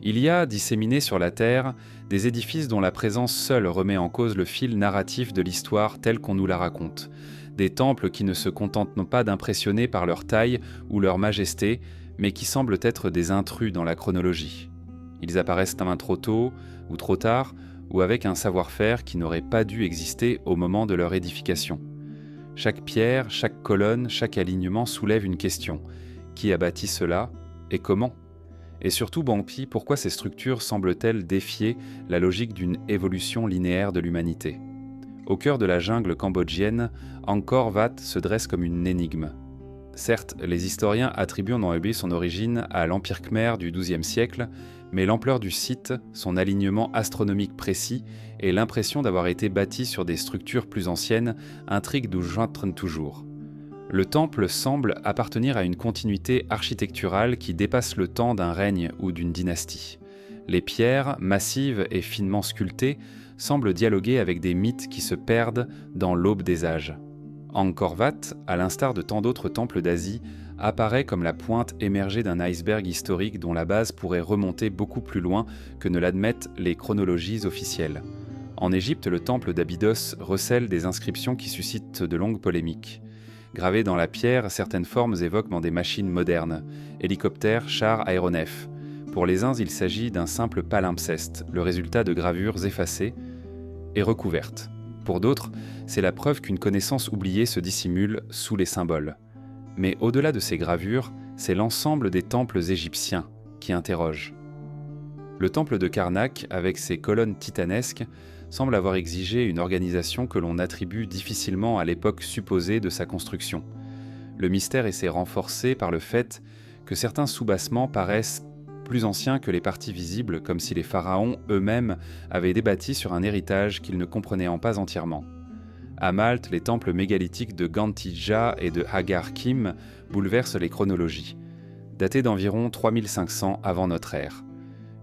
Il y a, disséminés sur la Terre, des édifices dont la présence seule remet en cause le fil narratif de l'histoire telle qu'on nous la raconte. Des temples qui ne se contentent pas d'impressionner par leur taille ou leur majesté, mais qui semblent être des intrus dans la chronologie. Ils apparaissent un main trop tôt ou trop tard, ou avec un savoir-faire qui n'aurait pas dû exister au moment de leur édification. Chaque pierre, chaque colonne, chaque alignement soulève une question. Qui a bâti cela et comment ? Et surtout, Bangpi, pourquoi ces structures semblent-elles défier la logique d'une évolution linéaire de l'humanité ? Au cœur de la jungle cambodgienne, Angkor Wat se dresse comme une énigme. Certes, les historiens attribuent en Oebi son origine à l'Empire Khmer du XIIe siècle, mais l'ampleur du site, son alignement astronomique précis et l'impression d'avoir été bâti sur des structures plus anciennes intriguent d'où j'entraîne toujours. Le temple semble appartenir à une continuité architecturale qui dépasse le temps d'un règne ou d'une dynastie. Les pierres, massives et finement sculptées, semblent dialoguer avec des mythes qui se perdent dans l'aube des âges. Angkor Wat, à l'instar de tant d'autres temples d'Asie, apparaît comme la pointe émergée d'un iceberg historique dont la base pourrait remonter beaucoup plus loin que ne l'admettent les chronologies officielles. En Égypte, le temple d'Abydos recèle des inscriptions qui suscitent de longues polémiques. Gravées dans la pierre, certaines formes évoquent des machines modernes, hélicoptères, chars, aéronefs. Pour les uns, il s'agit d'un simple palimpseste, le résultat de gravures effacées et recouvertes. Pour d'autres, c'est la preuve qu'une connaissance oubliée se dissimule sous les symboles. Mais au-delà de ces gravures, c'est l'ensemble des temples égyptiens qui interroge. Le temple de Karnak, avec ses colonnes titanesques, semble avoir exigé une organisation que l'on attribue difficilement à l'époque supposée de sa construction. Le mystère essaie renforcé par le fait que certains soubassements paraissent plus anciens que les parties visibles, comme si les pharaons eux-mêmes avaient débattu sur un héritage qu'ils ne comprenaient pas entièrement. À Malte, les temples mégalithiques de Gantija et de Hagar Kim bouleversent les chronologies, datés d'environ 3500 avant notre ère.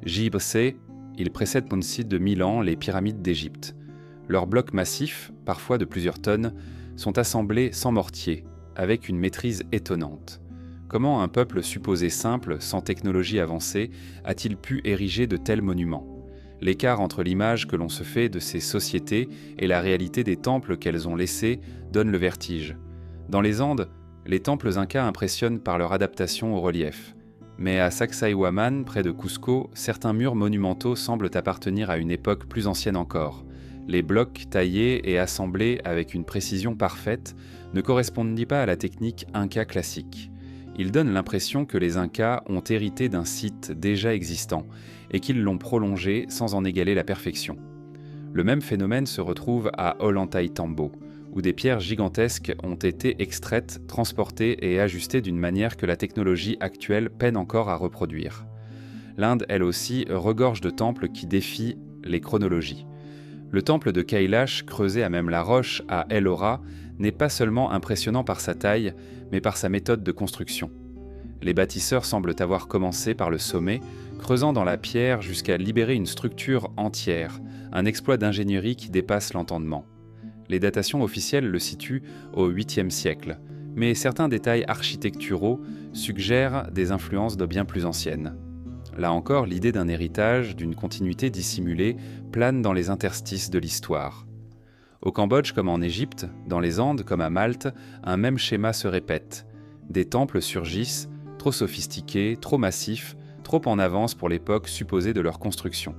J.B.C., ils précèdent Monsid de 1000 ans les pyramides d'Égypte. Leurs blocs massifs, parfois de plusieurs tonnes, sont assemblés sans mortier, avec une maîtrise étonnante. Comment un peuple supposé simple, sans technologie avancée, a-t-il pu ériger de tels monuments ? L'écart entre l'image que l'on se fait de ces sociétés et la réalité des temples qu'elles ont laissés donne le vertige. Dans les Andes, les temples incas impressionnent par leur adaptation au relief. Mais à Sacsayhuaman, près de Cusco, certains murs monumentaux semblent appartenir à une époque plus ancienne encore. Les blocs taillés et assemblés avec une précision parfaite ne correspondent pas à la technique inca classique. Ils donnent l'impression que les Incas ont hérité d'un site déjà existant et qu'ils l'ont prolongé sans en égaler la perfection. Le même phénomène se retrouve à Ollantaytambo, où des pierres gigantesques ont été extraites, transportées et ajustées d'une manière que la technologie actuelle peine encore à reproduire. L'Inde, elle aussi, regorge de temples qui défient les chronologies. Le temple de Kailash, creusé à même la roche à Ellora, n'est pas seulement impressionnant par sa taille, mais par sa méthode de construction. Les bâtisseurs semblent avoir commencé par le sommet, creusant dans la pierre jusqu'à libérer une structure entière, un exploit d'ingénierie qui dépasse l'entendement. Les datations officielles le situent au 8e siècle, mais certains détails architecturaux suggèrent des influences de bien plus anciennes. Là encore, l'idée d'un héritage, d'une continuité dissimulée, plane dans les interstices de l'histoire. Au Cambodge comme en Égypte, dans les Andes comme à Malte, un même schéma se répète. Des temples surgissent, trop sophistiqués, trop massifs, trop en avance pour l'époque supposée de leur construction.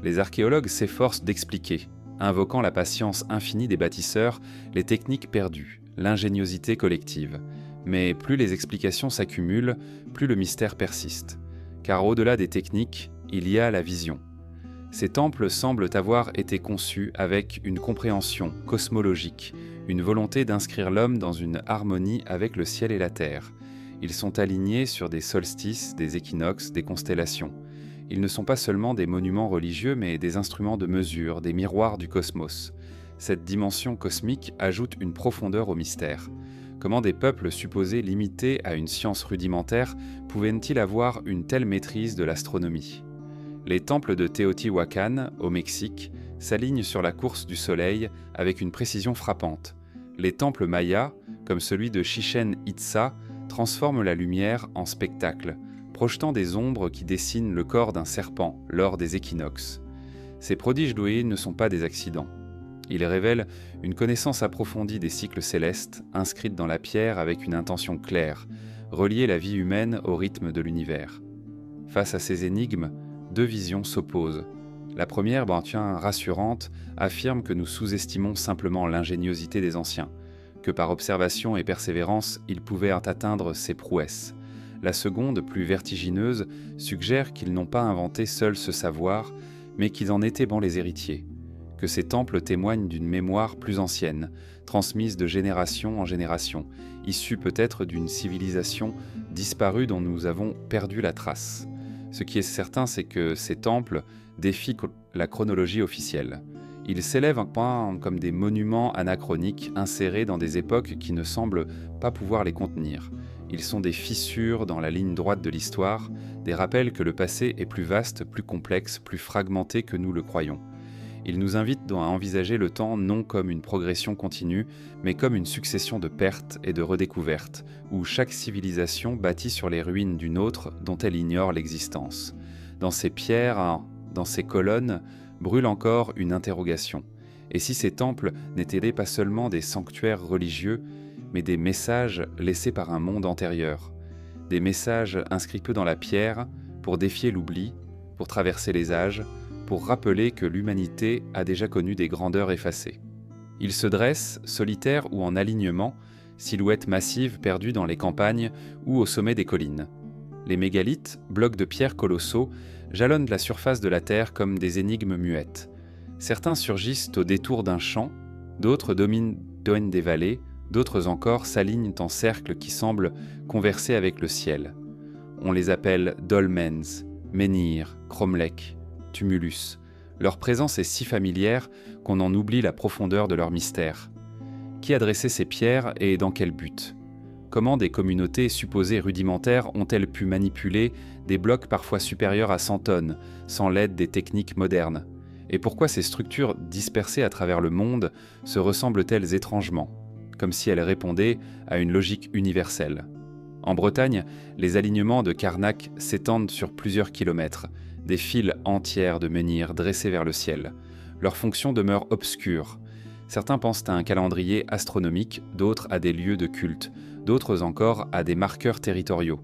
Les archéologues s'efforcent d'expliquer, invoquant la patience infinie des bâtisseurs, les techniques perdues, l'ingéniosité collective. Mais plus les explications s'accumulent, plus le mystère persiste. Car au-delà des techniques, il y a la vision. Ces temples semblent avoir été conçus avec une compréhension cosmologique, une volonté d'inscrire l'homme dans une harmonie avec le ciel et la terre. Ils sont alignés sur des solstices, des équinoxes, des constellations. Ils ne sont pas seulement des monuments religieux, mais des instruments de mesure, des miroirs du cosmos. Cette dimension cosmique ajoute une profondeur au mystère. Comment des peuples supposés limités à une science rudimentaire pouvaient-ils avoir une telle maîtrise de l'astronomie ? Les temples de Teotihuacan, au Mexique, s'alignent sur la course du soleil avec une précision frappante. Les temples mayas, comme celui de Chichen Itza, transforment la lumière en spectacle, projetant des ombres qui dessinent le corps d'un serpent lors des équinoxes. Ces prodiges d'Oé ne sont pas des accidents. Ils révèlent une connaissance approfondie des cycles célestes, inscrite dans la pierre avec une intention claire, relier la vie humaine au rythme de l'univers. Face à ces énigmes, deux visions s'opposent. La première, rassurante, affirme que nous sous-estimons simplement l'ingéniosité des anciens, que par observation et persévérance, ils pouvaient atteindre ces prouesses. La seconde, plus vertigineuse, suggère qu'ils n'ont pas inventé seuls ce savoir, mais qu'ils en étaient les héritiers, que ces temples témoignent d'une mémoire plus ancienne, transmise de génération en génération, issue peut-être d'une civilisation disparue dont nous avons perdu la trace. Ce qui est certain, c'est que ces temples défient la chronologie officielle. Ils s'élèvent comme des monuments anachroniques insérés dans des époques qui ne semblent pas pouvoir les contenir. Ils sont des fissures dans la ligne droite de l'histoire, des rappels que le passé est plus vaste, plus complexe, plus fragmenté que nous le croyons. Ils nous invitent à envisager le temps non comme une progression continue, mais comme une succession de pertes et de redécouvertes, où chaque civilisation bâtit sur les ruines d'une autre dont elle ignore l'existence. Dans ces pierres, dans ces colonnes, brûle encore une interrogation. Et si ces temples n'étaient pas seulement des sanctuaires religieux, mais des messages laissés par un monde antérieur, des messages inscrits peu dans la pierre pour défier l'oubli, pour traverser les âges, pour rappeler que l'humanité a déjà connu des grandeurs effacées. Ils se dressent, solitaires ou en alignement, silhouettes massives perdues dans les campagnes ou au sommet des collines. Les mégalithes, blocs de pierre colossaux, jalonnent la surface de la terre comme des énigmes muettes. Certains surgissent au détour d'un champ, d'autres dominent des vallées, d'autres encore s'alignent en cercles qui semblent converser avec le ciel. On les appelle dolmens, menhirs, cromlechs, tumulus. Leur présence est si familière qu'on en oublie la profondeur de leur mystère. Qui a dressé ces pierres et dans quel but ? Comment des communautés supposées rudimentaires ont-elles pu manipuler des blocs parfois supérieurs à 100 tonnes, sans l'aide des techniques modernes ? Et pourquoi ces structures dispersées à travers le monde se ressemblent-elles étrangement, comme si elles répondaient à une logique universelle ? En Bretagne, les alignements de Carnac s'étendent sur plusieurs kilomètres, des files entières de menhirs dressés vers le ciel. Leur fonction demeure obscure. Certains pensent à un calendrier astronomique, d'autres à des lieux de culte, d'autres encore à des marqueurs territoriaux.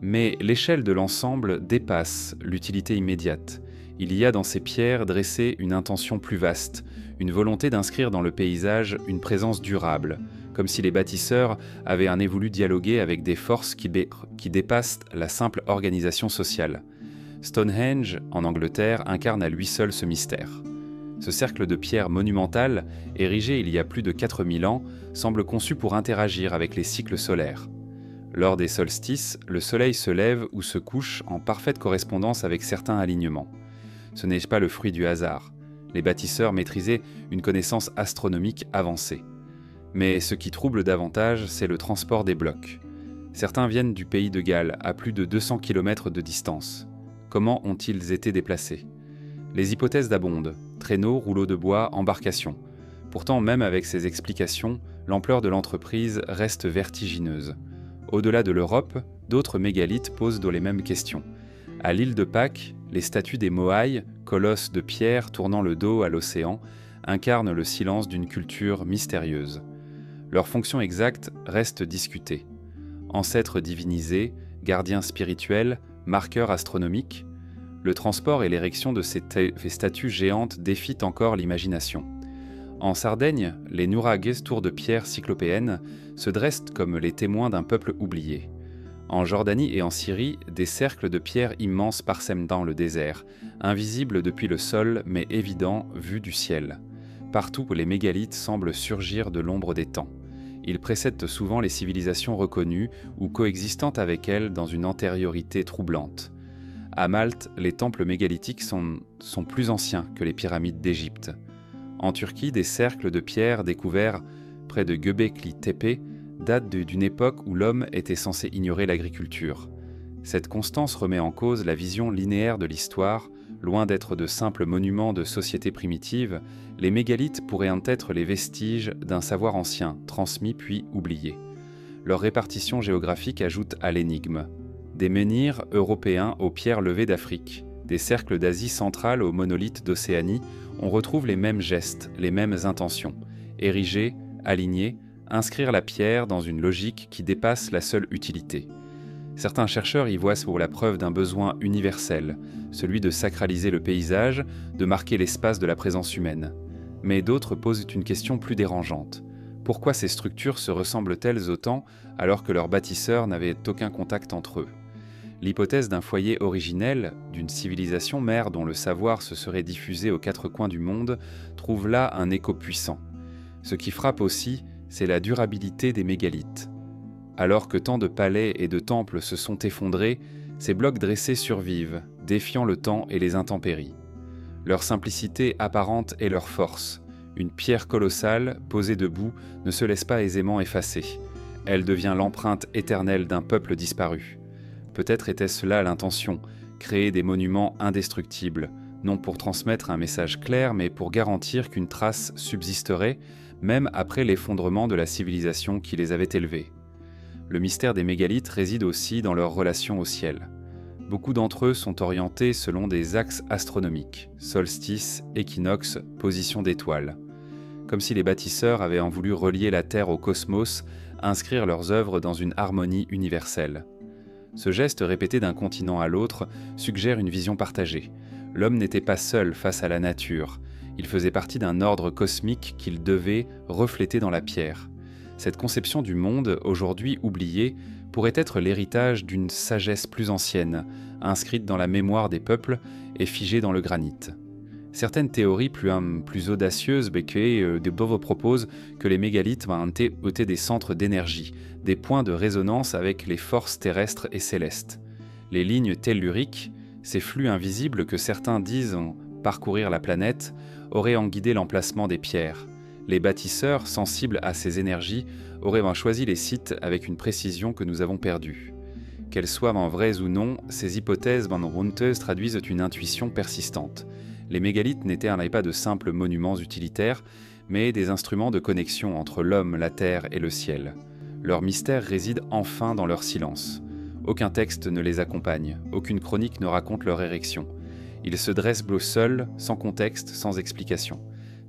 Mais l'échelle de l'ensemble dépasse l'utilité immédiate. Il y a dans ces pierres dressées une intention plus vaste, une volonté d'inscrire dans le paysage une présence durable, comme si les bâtisseurs avaient voulu dialoguer avec des forces qui dépassent la simple organisation sociale. Stonehenge, en Angleterre, incarne à lui seul ce mystère. Ce cercle de pierre monumentale, érigé il y a plus de 4000 ans, semble conçu pour interagir avec les cycles solaires. Lors des solstices, le soleil se lève ou se couche en parfaite correspondance avec certains alignements. Ce n'est pas le fruit du hasard. Les bâtisseurs maîtrisaient une connaissance astronomique avancée. Mais ce qui trouble davantage, c'est le transport des blocs. Certains viennent du pays de Galles, à plus de 200 km de distance. Comment ont-ils été déplacés ? Les hypothèses abondent. Traîneaux, rouleaux de bois, embarcations. Pourtant, même avec ces explications, l'ampleur de l'entreprise reste vertigineuse. Au-delà de l'Europe, d'autres mégalithes posent les mêmes questions. À l'île de Pâques, les statues des Moai, colosses de pierre tournant le dos à l'océan, incarnent le silence d'une culture mystérieuse. Leur fonction exacte reste discutée. Ancêtres divinisés, gardiens spirituels, marqueurs astronomiques, le transport et l'érection de ces statues géantes défient encore l'imagination. En Sardaigne, les nuragues, tours de pierre cyclopéennes, se dressent comme les témoins d'un peuple oublié. En Jordanie et en Syrie, des cercles de pierre immenses parsèment dans le désert, invisibles depuis le sol mais évidents vus du ciel. Partout où les mégalithes semblent surgir de l'ombre des temps. Ils précèdent souvent les civilisations reconnues ou coexistantes avec elles dans une antériorité troublante. À Malte, les temples mégalithiques sont plus anciens que les pyramides d'Égypte. En Turquie, des cercles de pierre découverts près de Göbekli Tepe datent d'une époque où l'homme était censé ignorer l'agriculture. Cette constance remet en cause la vision linéaire de l'histoire. Loin d'être de simples monuments de sociétés primitives, les mégalithes pourraient être les vestiges d'un savoir ancien, transmis puis oublié. Leur répartition géographique ajoute à l'énigme. Des menhirs européens aux pierres levées d'Afrique, des cercles d'Asie centrale aux monolithes d'Océanie, on retrouve les mêmes gestes, les mêmes intentions. Ériger, aligner, inscrire la pierre dans une logique qui dépasse la seule utilité. Certains chercheurs y voient pour la preuve d'un besoin universel, celui de sacraliser le paysage, de marquer l'espace de la présence humaine. Mais d'autres posent une question plus dérangeante. Pourquoi ces structures se ressemblent-elles autant alors que leurs bâtisseurs n'avaient aucun contact entre eux ? L'hypothèse d'un foyer originel, d'une civilisation mère dont le savoir se serait diffusé aux quatre coins du monde, trouve là un écho puissant. Ce qui frappe aussi, c'est la durabilité des mégalithes. Alors que tant de palais et de temples se sont effondrés, ces blocs dressés survivent, défiant le temps et les intempéries. Leur simplicité apparente est leur force. Une pierre colossale, posée debout, ne se laisse pas aisément effacer. Elle devient l'empreinte éternelle d'un peuple disparu. Peut-être était-ce là l'intention, créer des monuments indestructibles, non pour transmettre un message clair, mais pour garantir qu'une trace subsisterait, même après l'effondrement de la civilisation qui les avait élevés. Le mystère des mégalithes réside aussi dans leur relation au ciel. Beaucoup d'entre eux sont orientés selon des axes astronomiques, solstice, équinoxe, position d'étoiles. Comme si les bâtisseurs avaient voulu relier la Terre au cosmos, inscrire leurs œuvres dans une harmonie universelle. Ce geste répété d'un continent à l'autre suggère une vision partagée. L'homme n'était pas seul face à la nature. Il faisait partie d'un ordre cosmique qu'il devait refléter dans la pierre. Cette conception du monde, aujourd'hui oubliée, pourrait être l'héritage d'une sagesse plus ancienne, inscrite dans la mémoire des peuples et figée dans le granit. Certaines théories plus audacieuses proposent que les mégalithes étaient des centres d'énergie, des points de résonance avec les forces terrestres et célestes. Les lignes telluriques, ces flux invisibles que certains disent parcourir la planète, auraient guidé l'emplacement des pierres. Les bâtisseurs, sensibles à ces énergies, auraient choisi les sites avec une précision que nous avons perdue. Qu'elles soient vraies ou non, ces hypothèses honteuses traduisent une intuition persistante. Les mégalithes n'étaient pas de simples monuments utilitaires, mais des instruments de connexion entre l'homme, la terre et le ciel. Leur mystère réside enfin dans leur silence. Aucun texte ne les accompagne, aucune chronique ne raconte leur érection. Ils se dressent seuls, sans contexte, sans explication.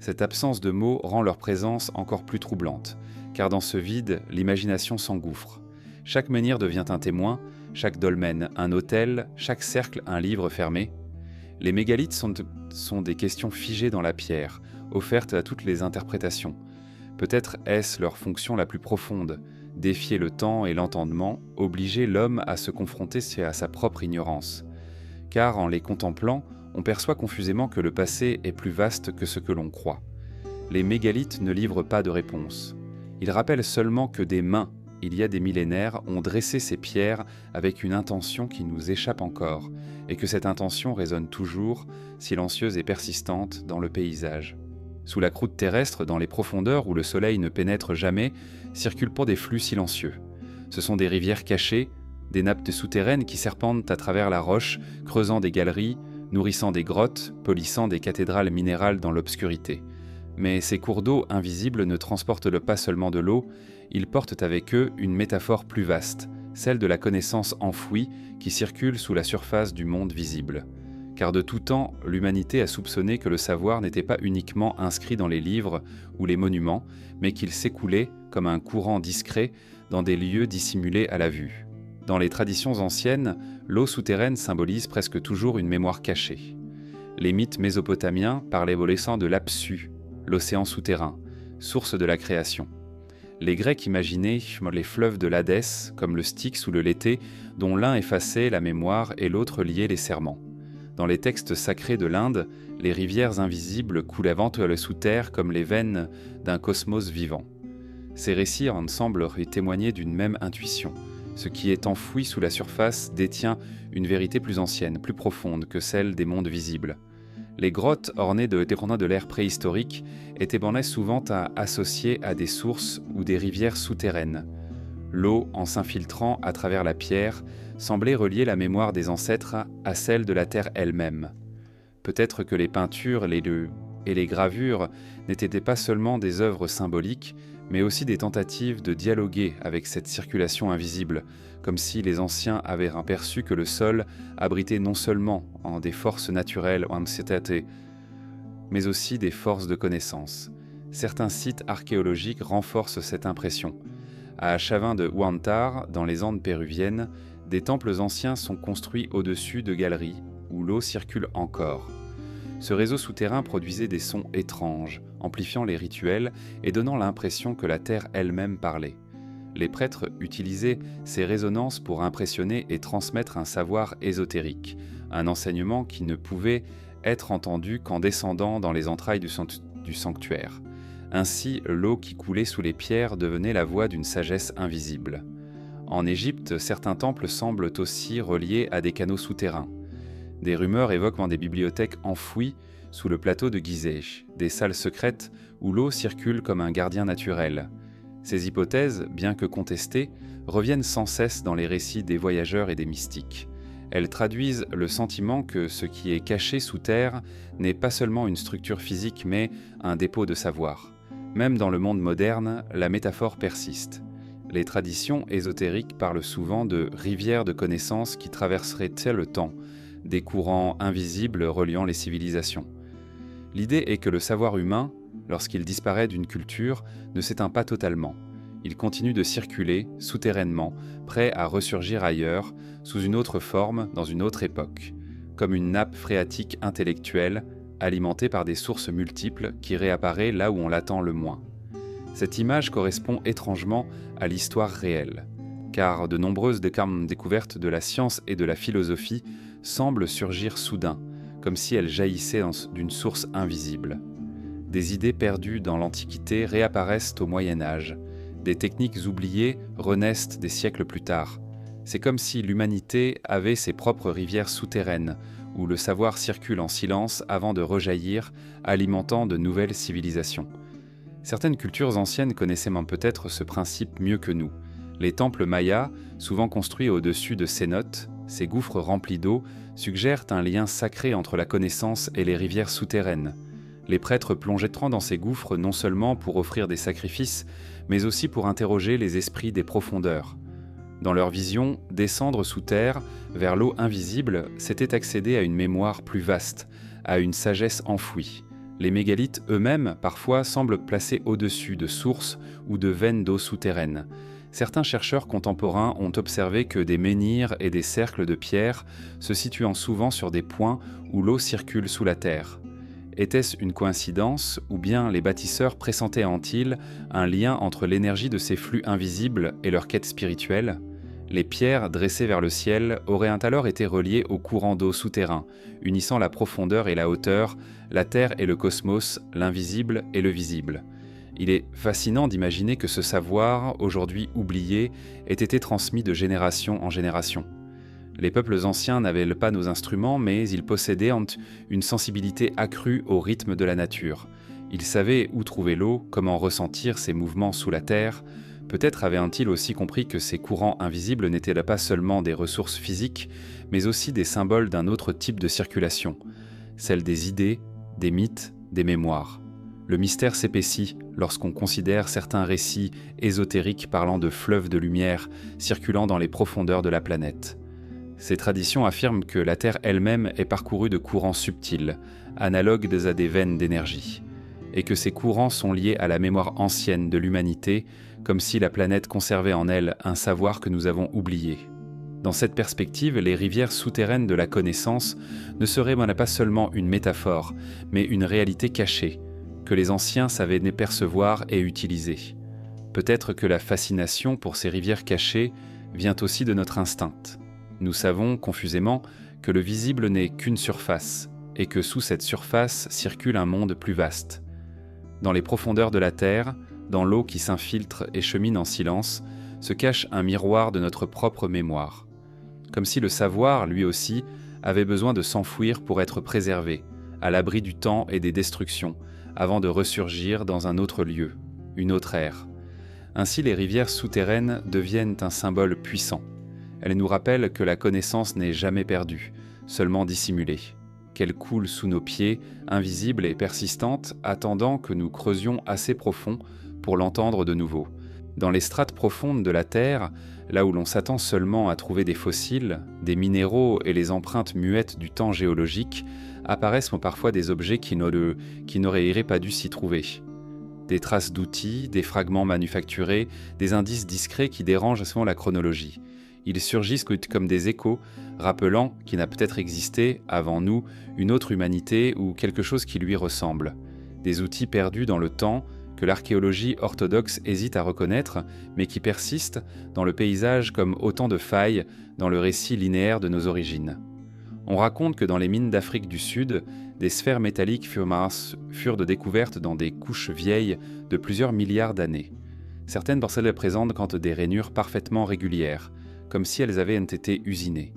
Cette absence de mots rend leur présence encore plus troublante, car dans ce vide, l'imagination s'engouffre. Chaque menhir devient un témoin, chaque dolmen un autel, chaque cercle un livre fermé. Les mégalithes sont des questions figées dans la pierre, offertes à toutes les interprétations. Peut-être est-ce leur fonction la plus profonde, défier le temps et l'entendement, obliger l'homme à se confronter à sa propre ignorance. Car en les contemplant, on perçoit confusément que le passé est plus vaste que ce que l'on croit. Les mégalithes ne livrent pas de réponse. Ils rappellent seulement que des mains, il y a des millénaires, ont dressé ces pierres avec une intention qui nous échappe encore, et que cette intention résonne toujours, silencieuse et persistante, dans le paysage. Sous la croûte terrestre, dans les profondeurs où le soleil ne pénètre jamais, circulent pour des flux silencieux. Ce sont des rivières cachées, des nappes souterraines qui serpentent à travers la roche, creusant des galeries, nourrissant des grottes, polissant des cathédrales minérales dans l'obscurité. Mais ces cours d'eau invisibles ne transportent pas seulement de l'eau, ils portent avec eux une métaphore plus vaste, celle de la connaissance enfouie qui circule sous la surface du monde visible. Car de tout temps, l'humanité a soupçonné que le savoir n'était pas uniquement inscrit dans les livres ou les monuments, mais qu'il s'écoulait, comme un courant discret, dans des lieux dissimulés à la vue. Dans les traditions anciennes, l'eau souterraine symbolise presque toujours une mémoire cachée. Les mythes mésopotamiens parlaient de l'Apsu, l'océan souterrain, source de la création. Les Grecs imaginaient les fleuves de l'Hadès, comme le Styx ou le Léthé, dont l'un effaçait la mémoire et l'autre liait les serments. Dans les textes sacrés de l'Inde, les rivières invisibles coulaient sous terre comme les veines d'un cosmos vivant. Ces récits semblent témoigner d'une même intuition. Ce qui est enfoui sous la surface détient une vérité plus ancienne, plus profonde que celle des mondes visibles. Les grottes ornées de l'ère préhistorique étaient souvent associées à des sources ou des rivières souterraines. L'eau, en s'infiltrant à travers la pierre, semblait relier la mémoire des ancêtres à celle de la terre elle-même. Peut-être que les peintures et les gravures n'étaient pas seulement des œuvres symboliques, mais aussi des tentatives de dialoguer avec cette circulation invisible, comme si les anciens avaient aperçu que le sol abritait non seulement des forces naturelles, mais aussi des forces de connaissance. Certains sites archéologiques renforcent cette impression. À Chavin de Huántar, dans les Andes péruviennes, des temples anciens sont construits au-dessus de galeries où l'eau circule encore. Ce réseau souterrain produisait des sons étranges, amplifiant les rituels et donnant l'impression que la terre elle-même parlait. Les prêtres utilisaient ces résonances pour impressionner et transmettre un savoir ésotérique, un enseignement qui ne pouvait être entendu qu'en descendant dans les entrailles du sanctuaire. Ainsi, l'eau qui coulait sous les pierres devenait la voix d'une sagesse invisible. En Égypte, certains temples semblent aussi reliés à des canaux souterrains. Des rumeurs évoquent des bibliothèques enfouies sous le plateau de Gizeh, des salles secrètes où l'eau circule comme un gardien naturel. Ces hypothèses, bien que contestées, reviennent sans cesse dans les récits des voyageurs et des mystiques. Elles traduisent le sentiment que ce qui est caché sous terre n'est pas seulement une structure physique mais un dépôt de savoir. Même dans le monde moderne, la métaphore persiste. Les traditions ésotériques parlent souvent de rivières de connaissances qui traverseraient le temps, des courants invisibles reliant les civilisations. L'idée est que le savoir humain, lorsqu'il disparaît d'une culture, ne s'éteint pas totalement. Il continue de circuler, souterrainement, prêt à ressurgir ailleurs, sous une autre forme, dans une autre époque, comme une nappe phréatique intellectuelle, alimentée par des sources multiples qui réapparaît là où on l'attend le moins. Cette image correspond étrangement à l'histoire réelle, car de nombreuses découvertes de la science et de la philosophie semblent surgir soudain, comme si elles jaillissaient d'une source invisible. Des idées perdues dans l'Antiquité réapparaissent au Moyen-Âge. Des techniques oubliées renaissent des siècles plus tard. C'est comme si l'humanité avait ses propres rivières souterraines, où le savoir circule en silence avant de rejaillir, alimentant de nouvelles civilisations. Certaines cultures anciennes connaissaient peut-être ce principe mieux que nous. Les temples mayas, souvent construits au-dessus de cénotes, ces gouffres remplis d'eau, suggèrent un lien sacré entre la connaissance et les rivières souterraines. Les prêtres plongeaient dans ces gouffres non seulement pour offrir des sacrifices, mais aussi pour interroger les esprits des profondeurs. Dans leur vision, descendre sous terre, vers l'eau invisible, c'était accéder à une mémoire plus vaste, à une sagesse enfouie. Les mégalithes eux-mêmes, parfois, semblent placés au-dessus de sources ou de veines d'eau souterraines. Certains chercheurs contemporains ont observé que des menhirs et des cercles de pierre se situant souvent sur des points où l'eau circule sous la terre. Était-ce une coïncidence ou bien les bâtisseurs pressentaient-ils un lien entre l'énergie de ces flux invisibles et leur quête spirituelle ? Les pierres dressées vers le ciel auraient alors été reliées au courant d'eau souterrain, unissant la profondeur et la hauteur, la terre et le cosmos, l'invisible et le visible. Il est fascinant d'imaginer que ce savoir, aujourd'hui oublié, ait été transmis de génération en génération. Les peuples anciens n'avaient pas nos instruments, mais ils possédaient une sensibilité accrue au rythme de la nature. Ils savaient où trouver l'eau, comment ressentir ses mouvements sous la terre. Peut-être avaient-ils aussi compris que ces courants invisibles n'étaient pas seulement des ressources physiques, mais aussi des symboles d'un autre type de circulation, celle des idées, des mythes, des mémoires. Le mystère s'épaissit lorsqu'on considère certains récits ésotériques parlant de fleuves de lumière circulant dans les profondeurs de la planète. Ces traditions affirment que la Terre elle-même est parcourue de courants subtils, analogues à des veines d'énergie, et que ces courants sont liés à la mémoire ancienne de l'humanité, comme si la planète conservait en elle un savoir que nous avons oublié. Dans cette perspective, les rivières souterraines de la connaissance ne seraient pas seulement une métaphore, mais une réalité cachée, que les anciens savaient percevoir et utiliser. Peut-être que la fascination pour ces rivières cachées vient aussi de notre instinct. Nous savons, confusément, que le visible n'est qu'une surface, et que sous cette surface circule un monde plus vaste. Dans les profondeurs de la Terre, dans l'eau qui s'infiltre et chemine en silence, se cache un miroir de notre propre mémoire. Comme si le savoir, lui aussi, avait besoin de s'enfouir pour être préservé, à l'abri du temps et des destructions, avant de ressurgir dans un autre lieu, une autre ère. Ainsi, les rivières souterraines deviennent un symbole puissant. Elles nous rappellent que la connaissance n'est jamais perdue, seulement dissimulée, qu'elle coule sous nos pieds, invisible et persistante, attendant que nous creusions assez profond pour l'entendre de nouveau. Dans les strates profondes de la Terre, là où l'on s'attend seulement à trouver des fossiles, des minéraux et les empreintes muettes du temps géologique, apparaissent parfois des objets qui n'auraient pas dû s'y trouver. Des traces d'outils, des fragments manufacturés, des indices discrets qui dérangent souvent la chronologie. Ils surgissent comme des échos, rappelant qu'il n'a peut-être existé, avant nous, une autre humanité ou quelque chose qui lui ressemble. Des outils perdus dans le temps, que l'archéologie orthodoxe hésite à reconnaître, mais qui persistent dans le paysage comme autant de failles dans le récit linéaire de nos origines. On raconte que dans les mines d'Afrique du Sud, des sphères métalliques furent de découvertes dans des couches vieilles de plusieurs milliards d'années. Certaines parcelles présentent quant des rainures parfaitement régulières, comme si elles avaient été usinées.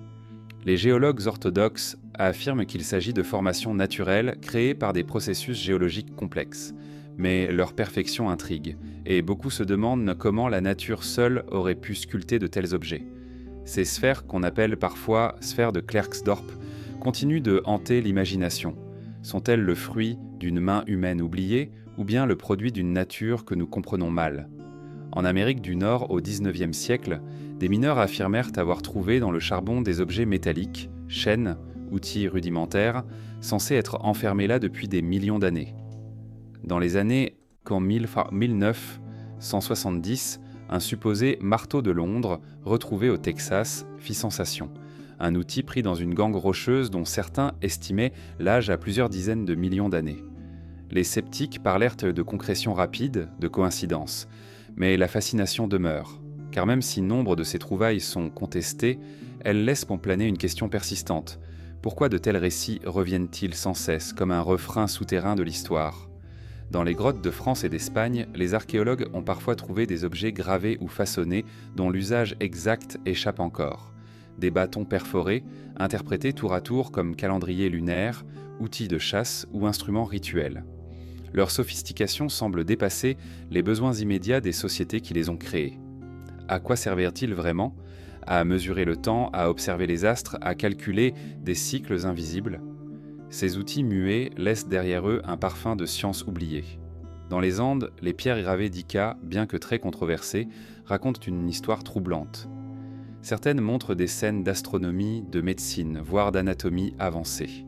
Les géologues orthodoxes affirment qu'il s'agit de formations naturelles créées par des processus géologiques complexes, mais leur perfection intrigue, et beaucoup se demandent comment la nature seule aurait pu sculpter de tels objets. Ces sphères, qu'on appelle parfois sphères de Klerksdorp, continuent de hanter l'imagination. Sont-elles le fruit d'une main humaine oubliée, ou bien le produit d'une nature que nous comprenons mal ? En Amérique du Nord, au XIXe siècle, des mineurs affirmèrent avoir trouvé dans le charbon des objets métalliques, chaînes, outils rudimentaires, censés être enfermés là depuis des millions d'années. Dans les années 1970, un supposé marteau de Londres, retrouvé au Texas, fit sensation. Un outil pris dans une gangue rocheuse dont certains estimaient l'âge à plusieurs dizaines de millions d'années. Les sceptiques parlèrent de concrétion rapide, de coïncidence. Mais la fascination demeure, car même si nombre de ces trouvailles sont contestées, elles laissent planer une question persistante. Pourquoi de tels récits reviennent-ils sans cesse comme un refrain souterrain de l'histoire ? Dans les grottes de France et d'Espagne, les archéologues ont parfois trouvé des objets gravés ou façonnés dont l'usage exact échappe encore. Des bâtons perforés, interprétés tour à tour comme calendriers lunaires, outils de chasse ou instruments rituels. Leur sophistication semble dépasser les besoins immédiats des sociétés qui les ont créés. À quoi servirent-ils vraiment ? À mesurer le temps, à observer les astres, à calculer des cycles invisibles ? Ces outils muets laissent derrière eux un parfum de science oubliée. Dans les Andes, les pierres gravées d'Ica, bien que très controversées, racontent une histoire troublante. Certaines montrent des scènes d'astronomie, de médecine, voire d'anatomie avancée.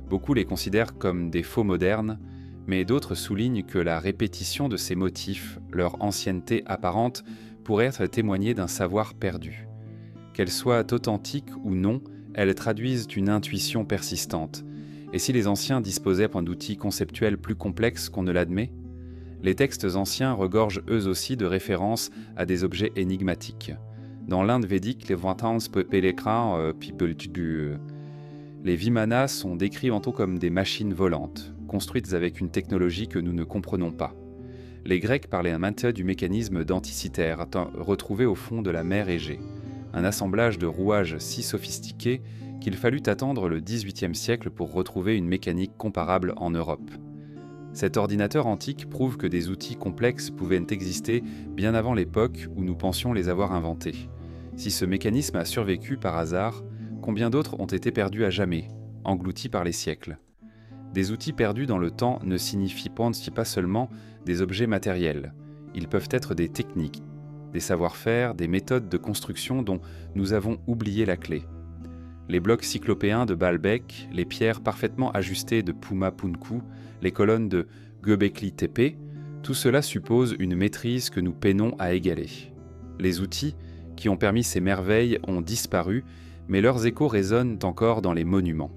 Beaucoup les considèrent comme des faux modernes, mais d'autres soulignent que la répétition de ces motifs, leur ancienneté apparente, pourrait être témoignée d'un savoir perdu. Qu'elles soient authentiques ou non, elles traduisent une intuition persistante. Et si les anciens disposaient d'outils conceptuels plus complexes qu'on ne l'admet, les textes anciens regorgent eux aussi de références à des objets énigmatiques. Dans l'Inde védique, les les Vimanas sont décrits tantôt comme des machines volantes, construites avec une technologie que nous ne comprenons pas. Les Grecs parlaient maintes du mécanisme d'Anticythère, retrouvé au fond de la mer Égée, un assemblage de rouages si sophistiqué qu'il fallut attendre le XVIIIe siècle pour retrouver une mécanique comparable en Europe. Cet ordinateur antique prouve que des outils complexes pouvaient exister bien avant l'époque où nous pensions les avoir inventés. Si ce mécanisme a survécu par hasard, combien d'autres ont été perdus à jamais, engloutis par les siècles? Des outils perdus dans le temps ne signifient pas seulement des objets matériels. Ils peuvent être des techniques, des savoir-faire, des méthodes de construction dont nous avons oublié la clé. Les blocs cyclopéens de Baalbek, les pierres parfaitement ajustées de Puma Punku, les colonnes de Göbekli Tepe, tout cela suppose une maîtrise que nous peinons à égaler. Les outils qui ont permis ces merveilles ont disparu, mais leurs échos résonnent encore dans les monuments.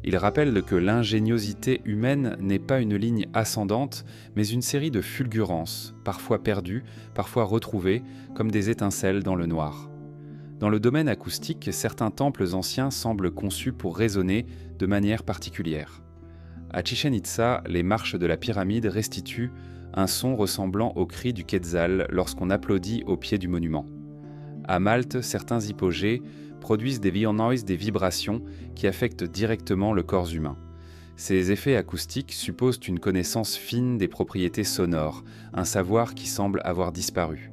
Ils rappellent que l'ingéniosité humaine n'est pas une ligne ascendante, mais une série de fulgurances, parfois perdues, parfois retrouvées, comme des étincelles dans le noir. Dans le domaine acoustique, certains temples anciens semblent conçus pour résonner de manière particulière. À Chichén Itzá, les marches de la pyramide restituent un son ressemblant au cri du Quetzal lorsqu'on applaudit au pied du monument. À Malte, certains hypogées produisent des vibrations qui affectent directement le corps humain. Ces effets acoustiques supposent une connaissance fine des propriétés sonores, un savoir qui semble avoir disparu.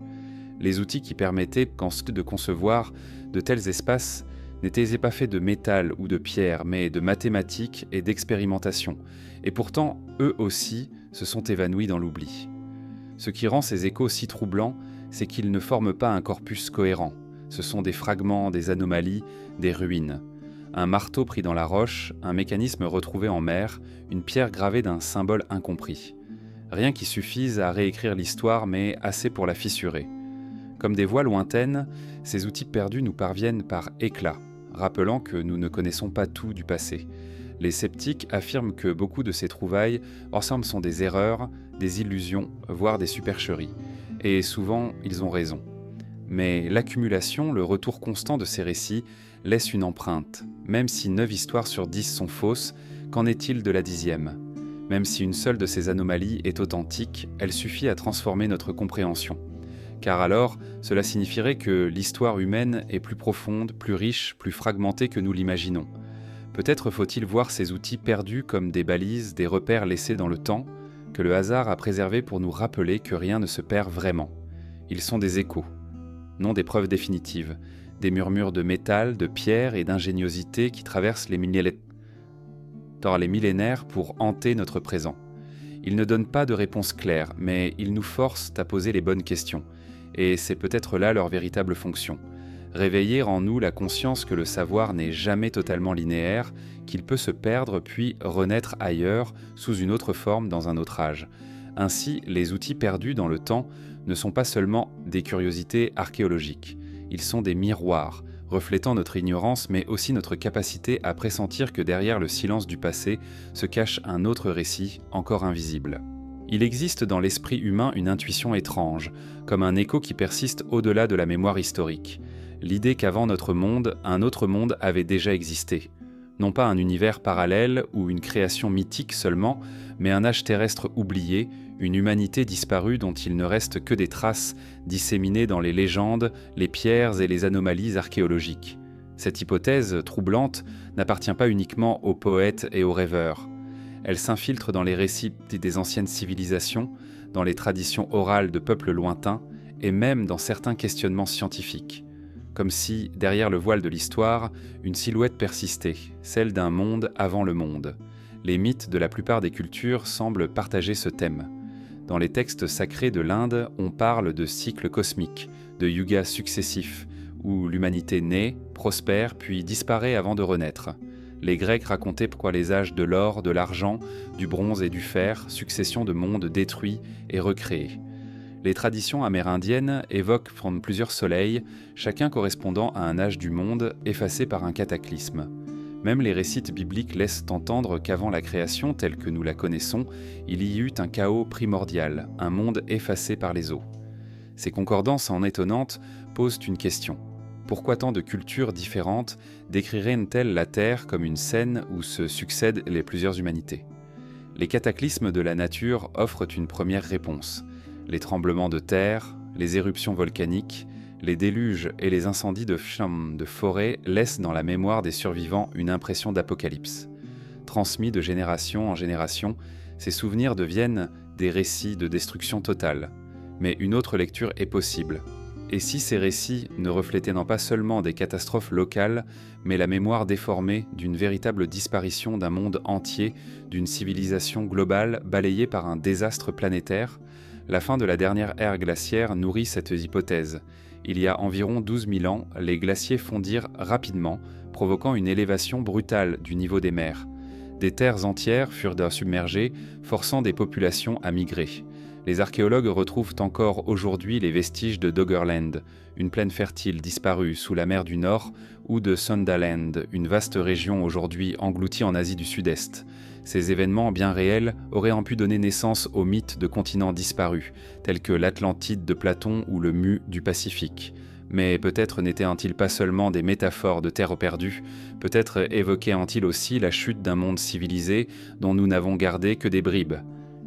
Les outils qui permettaient de concevoir de tels espaces n'étaient pas faits de métal ou de pierre, mais de mathématiques et d'expérimentation. Et pourtant, eux aussi se sont évanouis dans l'oubli. Ce qui rend ces échos si troublants, c'est qu'ils ne forment pas un corpus cohérent. Ce sont des fragments, des anomalies, des ruines. Un marteau pris dans la roche, un mécanisme retrouvé en mer, une pierre gravée d'un symbole incompris. Rien qui suffise à réécrire l'histoire, mais assez pour la fissurer. Comme des voix lointaines, ces outils perdus nous parviennent par éclats, rappelant que nous ne connaissons pas tout du passé. Les sceptiques affirment que beaucoup de ces trouvailles ensemble sont des erreurs, des illusions, voire des supercheries. Et souvent, ils ont raison. Mais l'accumulation, le retour constant de ces récits, laisse une empreinte. Même si 9 histoires sur 10 sont fausses, qu'en est-il de la 10e ? Même si une seule de ces anomalies est authentique, elle suffit à transformer notre compréhension. Car alors, cela signifierait que l'histoire humaine est plus profonde, plus riche, plus fragmentée que nous l'imaginons. Peut-être faut-il voir ces outils perdus comme des balises, des repères laissés dans le temps, que le hasard a préservés pour nous rappeler que rien ne se perd vraiment. Ils sont des échos, non des preuves définitives, des murmures de métal, de pierre et d'ingéniosité qui traversent les millénaires pour hanter notre présent. Ils ne donnent pas de réponse claire, mais ils nous forcent à poser les bonnes questions. Et c'est peut-être là leur véritable fonction. Réveiller en nous la conscience que le savoir n'est jamais totalement linéaire, qu'il peut se perdre puis renaître ailleurs, sous une autre forme dans un autre âge. Ainsi, les outils perdus dans le temps ne sont pas seulement des curiosités archéologiques. Ils sont des miroirs, reflétant notre ignorance mais aussi notre capacité à pressentir que derrière le silence du passé se cache un autre récit encore invisible. Il existe dans l'esprit humain une intuition étrange, comme un écho qui persiste au-delà de la mémoire historique. L'idée qu'avant notre monde, un autre monde avait déjà existé. Non pas un univers parallèle ou une création mythique seulement, mais un âge terrestre oublié, une humanité disparue dont il ne reste que des traces disséminées dans les légendes, les pierres et les anomalies archéologiques. Cette hypothèse troublante n'appartient pas uniquement aux poètes et aux rêveurs. Elle s'infiltre dans les récits des anciennes civilisations, dans les traditions orales de peuples lointains et même dans certains questionnements scientifiques. Comme si, derrière le voile de l'histoire, une silhouette persistait, celle d'un monde avant le monde. Les mythes de la plupart des cultures semblent partager ce thème. Dans les textes sacrés de l'Inde, on parle de cycles cosmiques, de yugas successifs, où l'humanité naît, prospère, puis disparaît avant de renaître. Les Grecs racontaient pourquoi les âges de l'or, de l'argent, du bronze et du fer, succession de mondes détruits et recréés. Les traditions amérindiennes évoquent plusieurs soleils, chacun correspondant à un âge du monde effacé par un cataclysme. Même les récits bibliques laissent entendre qu'avant la création telle que nous la connaissons, il y eut un chaos primordial, un monde effacé par les eaux. Ces concordances en étonnantes posent une question. Pourquoi tant de cultures différentes décriraient-elles la Terre comme une scène où se succèdent les plusieurs humanités ? Les cataclysmes de la nature offrent une première réponse. Les tremblements de terre, les éruptions volcaniques, les déluges et les incendies de forêt laissent dans la mémoire des survivants une impression d'apocalypse. Transmis de génération en génération, ces souvenirs deviennent des récits de destruction totale. Mais une autre lecture est possible. Et si ces récits ne reflétaient non pas seulement des catastrophes locales, mais la mémoire déformée d'une véritable disparition d'un monde entier, d'une civilisation globale balayée par un désastre planétaire ? La fin de la dernière ère glaciaire nourrit cette hypothèse. Il y a environ 12 000 ans, les glaciers fondirent rapidement, provoquant une élévation brutale du niveau des mers. Des terres entières furent submergées, forçant des populations à migrer. Les archéologues retrouvent encore aujourd'hui les vestiges de Doggerland, une plaine fertile disparue sous la mer du Nord, ou de Sundaland, une vaste région aujourd'hui engloutie en Asie du Sud-Est. Ces événements bien réels auraient pu donner naissance aux mythes de continents disparus, tels que l'Atlantide de Platon ou le Mu du Pacifique. Mais peut-être n'étaient-ils pas seulement des métaphores de terre perdue, peut-être évoquaient-ils aussi la chute d'un monde civilisé dont nous n'avons gardé que des bribes.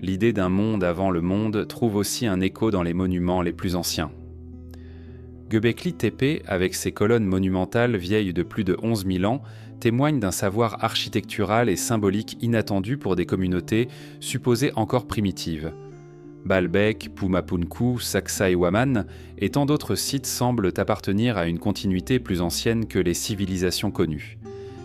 L'idée d'un monde avant le monde trouve aussi un écho dans les monuments les plus anciens. Göbekli Tepe, avec ses colonnes monumentales vieilles de plus de 11 000 ans, témoigne d'un savoir architectural et symbolique inattendu pour des communautés supposées encore primitives. Baalbek, Pumapunku, Sacsayhuaman et tant d'autres sites semblent appartenir à une continuité plus ancienne que les civilisations connues.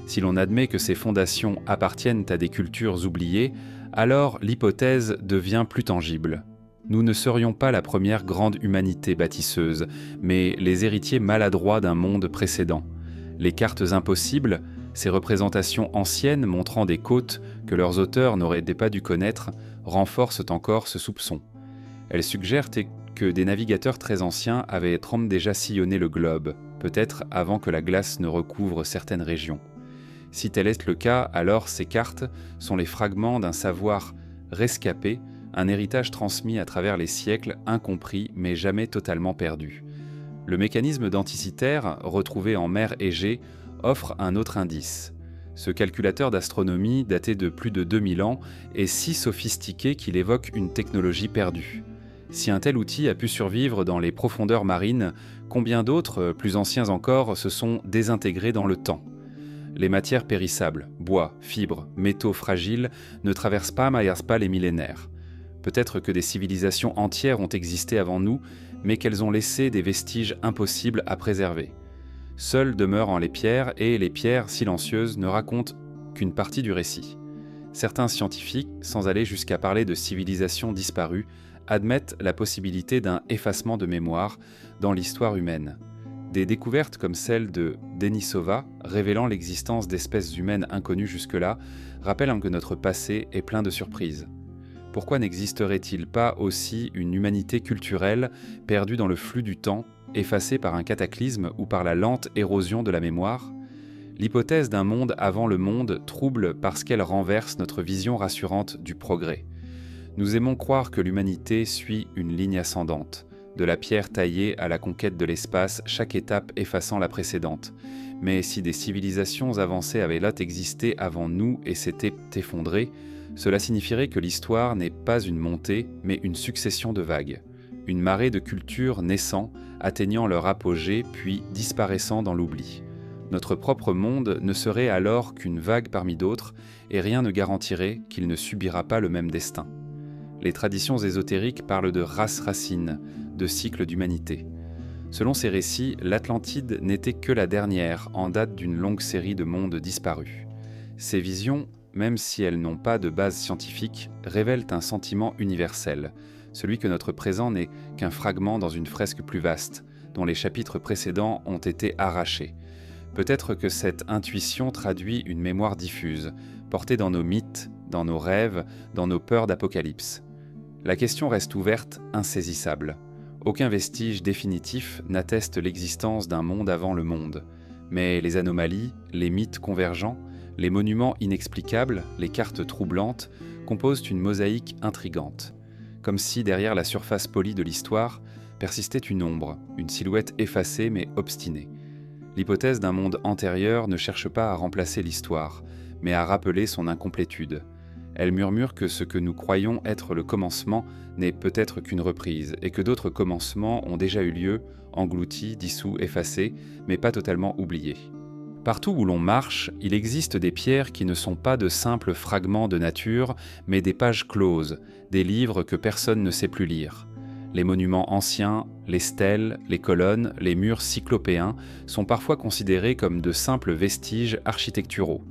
Si l'on admet que ces fondations appartiennent à des cultures oubliées, alors l'hypothèse devient plus tangible. Nous ne serions pas la première grande humanité bâtisseuse, mais les héritiers maladroits d'un monde précédent. Les cartes impossibles, ces représentations anciennes montrant des côtes que leurs auteurs n'auraient pas dû connaître, renforcent encore ce soupçon. Elles suggèrent que des navigateurs très anciens avaient déjà sillonné le globe, peut-être avant que la glace ne recouvre certaines régions. Si tel est le cas, alors ces cartes sont les fragments d'un savoir rescapé, un héritage transmis à travers les siècles, incompris mais jamais totalement perdu. Le mécanisme denticitaire, retrouvé en mer Égée, offre un autre indice. Ce calculateur d'astronomie, daté de plus de 2000 ans, est si sophistiqué qu'il évoque une technologie perdue. Si un tel outil a pu survivre dans les profondeurs marines, combien d'autres, plus anciens encore, se sont désintégrés dans le temps ? Les matières périssables, bois, fibres, métaux fragiles, ne traversent pas les millénaires. Peut-être que des civilisations entières ont existé avant nous, mais qu'elles ont laissé des vestiges impossibles à préserver. Seules demeurent les pierres, et les pierres silencieuses ne racontent qu'une partie du récit. Certains scientifiques, sans aller jusqu'à parler de civilisations disparues, admettent la possibilité d'un effacement de mémoire dans l'histoire humaine. Des découvertes comme celle de Denisova, révélant l'existence d'espèces humaines inconnues jusque-là, rappellent que notre passé est plein de surprises. Pourquoi n'existerait-il pas aussi une humanité culturelle perdue dans le flux du temps, effacée par un cataclysme ou par la lente érosion de la mémoire ? L'hypothèse d'un monde avant le monde trouble parce qu'elle renverse notre vision rassurante du progrès. Nous aimons croire que l'humanité suit une ligne ascendante, de la pierre taillée à la conquête de l'espace, chaque étape effaçant la précédente. Mais si des civilisations avancées avaient là existé avant nous et s'étaient effondrées, cela signifierait que l'histoire n'est pas une montée, mais une succession de vagues. Une marée de cultures naissant, atteignant leur apogée, puis disparaissant dans l'oubli. Notre propre monde ne serait alors qu'une vague parmi d'autres, et rien ne garantirait qu'il ne subira pas le même destin. Les traditions ésotériques parlent de races racines, de cycles d'humanité. Selon ces récits, l'Atlantide n'était que la dernière en date d'une longue série de mondes disparus. Ces visions, même si elles n'ont pas de base scientifique, révèlent un sentiment universel, celui que notre présent n'est qu'un fragment dans une fresque plus vaste, dont les chapitres précédents ont été arrachés. Peut-être que cette intuition traduit une mémoire diffuse, portée dans nos mythes, dans nos rêves, dans nos peurs d'apocalypse. La question reste ouverte, insaisissable. Aucun vestige définitif n'atteste l'existence d'un monde avant le monde. Mais les anomalies, les mythes convergents, les monuments inexplicables, les cartes troublantes, composent une mosaïque intrigante. Comme si derrière la surface polie de l'histoire persistait une ombre, une silhouette effacée mais obstinée. L'hypothèse d'un monde antérieur ne cherche pas à remplacer l'histoire, mais à rappeler son incomplétude. Elle murmure que ce que nous croyons être le commencement n'est peut-être qu'une reprise, et que d'autres commencements ont déjà eu lieu, engloutis, dissous, effacés, mais pas totalement oubliés. Partout où l'on marche, il existe des pierres qui ne sont pas de simples fragments de nature, mais des pages closes, des livres que personne ne sait plus lire. Les monuments anciens, les stèles, les colonnes, les murs cyclopéens sont parfois considérés comme de simples vestiges architecturaux.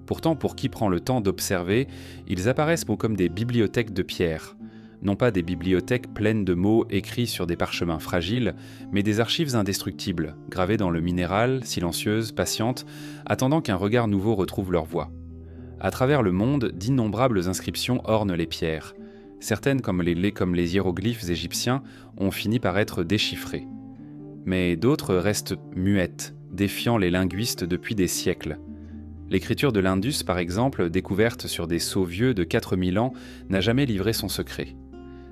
Pourtant, pour qui prend le temps d'observer, ils apparaissent comme des bibliothèques de pierre. Non pas des bibliothèques pleines de mots écrits sur des parchemins fragiles, mais des archives indestructibles, gravées dans le minéral, silencieuses, patientes, attendant qu'un regard nouveau retrouve leur voix. À travers le monde, d'innombrables inscriptions ornent les pierres. Certaines, comme les hiéroglyphes égyptiens, ont fini par être déchiffrées. Mais d'autres restent muettes, défiant les linguistes depuis des siècles. L'écriture de l'Indus, par exemple, découverte sur des sceaux vieux de 4000 ans, n'a jamais livré son secret.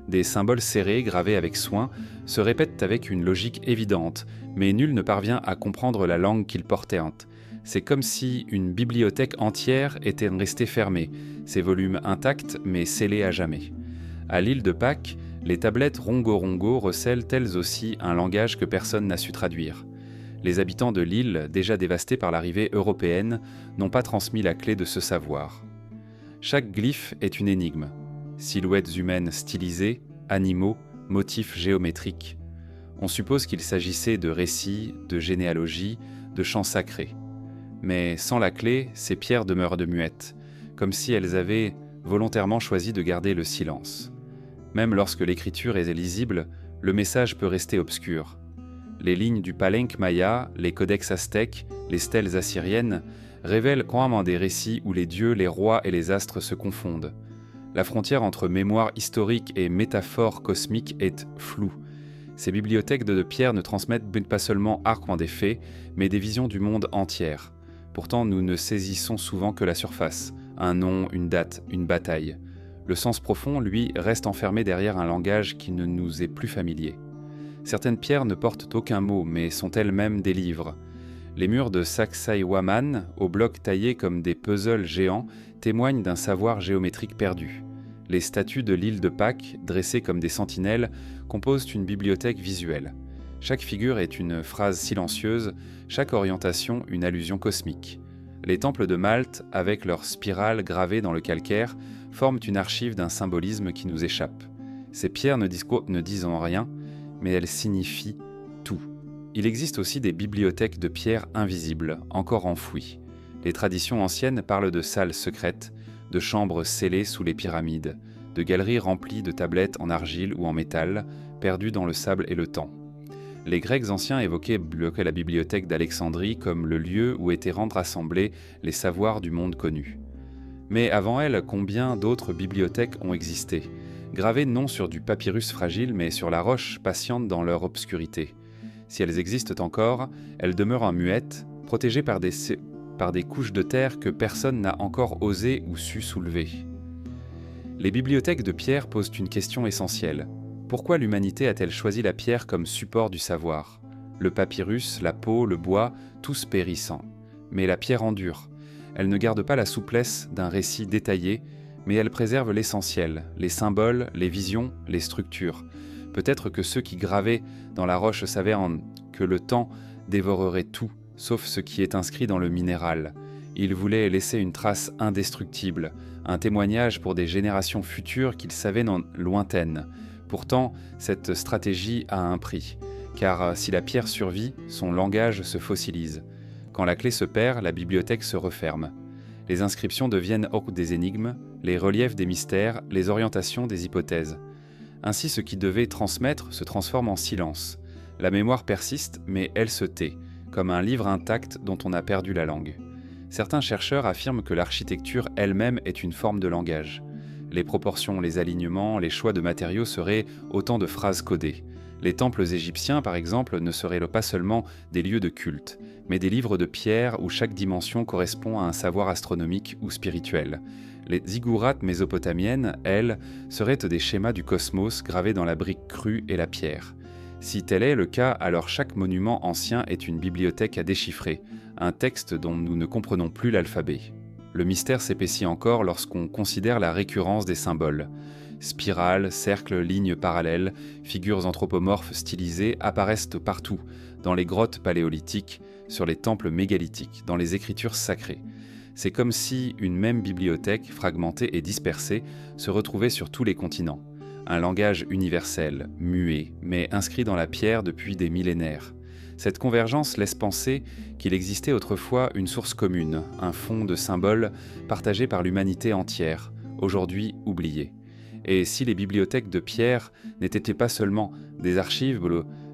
Des symboles serrés, gravés avec soin, se répètent avec une logique évidente, mais nul ne parvient à comprendre la langue qu'ils portent. C'est comme si une bibliothèque entière était restée fermée, ses volumes intacts mais scellés à jamais. À l'île de Pâques, les tablettes Rongo-Rongo recèlent elles aussi un langage que personne n'a su traduire. Les habitants de l'île, déjà dévastés par l'arrivée européenne, n'ont pas transmis la clé de ce savoir. Chaque glyphe est une énigme. Silhouettes humaines stylisées, animaux, motifs géométriques. On suppose qu'il s'agissait de récits, de généalogies, de chants sacrés. Mais sans la clé, ces pierres demeurent de muettes, comme si elles avaient volontairement choisi de garder le silence. Même lorsque l'écriture est lisible, le message peut rester obscur. Les lignes du palenque maya, les codex aztèques, les stèles assyriennes révèlent couramment des récits où les dieux, les rois et les astres se confondent. La frontière entre mémoire historique et métaphore cosmique est floue. Ces bibliothèques de pierre ne transmettent pas seulement arquement des faits, mais des visions du monde entière. Pourtant, nous ne saisissons souvent que la surface, un nom, une date, une bataille. Le sens profond, lui, reste enfermé derrière un langage qui ne nous est plus familier. Certaines pierres ne portent aucun mot, mais sont elles-mêmes des livres. Les murs de Sacsayhuaman, aux blocs taillés comme des puzzles géants, témoignent d'un savoir géométrique perdu. Les statues de l'île de Pâques, dressées comme des sentinelles, composent une bibliothèque visuelle. Chaque figure est une phrase silencieuse, chaque orientation une allusion cosmique. Les temples de Malte, avec leurs spirales gravées dans le calcaire, forment une archive d'un symbolisme qui nous échappe. Ces pierres ne disent en rien, mais elles signifient tout. Il existe aussi des bibliothèques de pierres invisibles, encore enfouies. Les traditions anciennes parlent de salles secrètes, de chambres scellées sous les pyramides, de galeries remplies de tablettes en argile ou en métal, perdues dans le sable et le temps. Les Grecs anciens évoquaient la bibliothèque d'Alexandrie comme le lieu où étaient rassemblés les savoirs du monde connu. Mais avant elle, combien d'autres bibliothèques ont existé, gravées non sur du papyrus fragile, mais sur la roche patiente dans leur obscurité. Si elles existent encore, elles demeurent en muettes, protégées par des couches de terre que personne n'a encore osé ou su soulever. Les bibliothèques de pierre posent une question essentielle. Pourquoi l'humanité a-t-elle choisi la pierre comme support du savoir ? Le papyrus, la peau, le bois, tous périssant. Mais la pierre endure. Elle ne garde pas la souplesse d'un récit détaillé, mais elle préserve l'essentiel, les symboles, les visions, les structures. Peut-être que ceux qui gravaient dans la roche savaient que le temps dévorerait tout, sauf ce qui est inscrit dans le minéral. Ils voulaient laisser une trace indestructible, un témoignage pour des générations futures qu'ils savaient lointaines. Pourtant, cette stratégie a un prix, car si la pierre survit, son langage se fossilise. Quand la clé se perd, la bibliothèque se referme. Les inscriptions deviennent des énigmes, les reliefs des mystères, les orientations des hypothèses. Ainsi, ce qui devait transmettre se transforme en silence. La mémoire persiste, mais elle se tait, comme un livre intact dont on a perdu la langue. Certains chercheurs affirment que l'architecture elle-même est une forme de langage. Les proportions, les alignements, les choix de matériaux seraient autant de phrases codées. Les temples égyptiens, par exemple, ne seraient pas seulement des lieux de culte, mais des livres de pierre où chaque dimension correspond à un savoir astronomique ou spirituel. Les ziggourats mésopotamiennes, elles, seraient des schémas du cosmos gravés dans la brique crue et la pierre. Si tel est le cas, alors chaque monument ancien est une bibliothèque à déchiffrer, un texte dont nous ne comprenons plus l'alphabet. Le mystère s'épaissit encore lorsqu'on considère la récurrence des symboles. Spirales, cercles, lignes parallèles, figures anthropomorphes stylisées apparaissent partout, dans les grottes paléolithiques, sur les temples mégalithiques, dans les écritures sacrées. C'est comme si une même bibliothèque, fragmentée et dispersée, se retrouvait sur tous les continents. Un langage universel, muet, mais inscrit dans la pierre depuis des millénaires. Cette convergence laisse penser qu'il existait autrefois une source commune, un fond de symboles partagé par l'humanité entière, aujourd'hui oublié. Et si les bibliothèques de pierre n'étaient pas seulement des archives,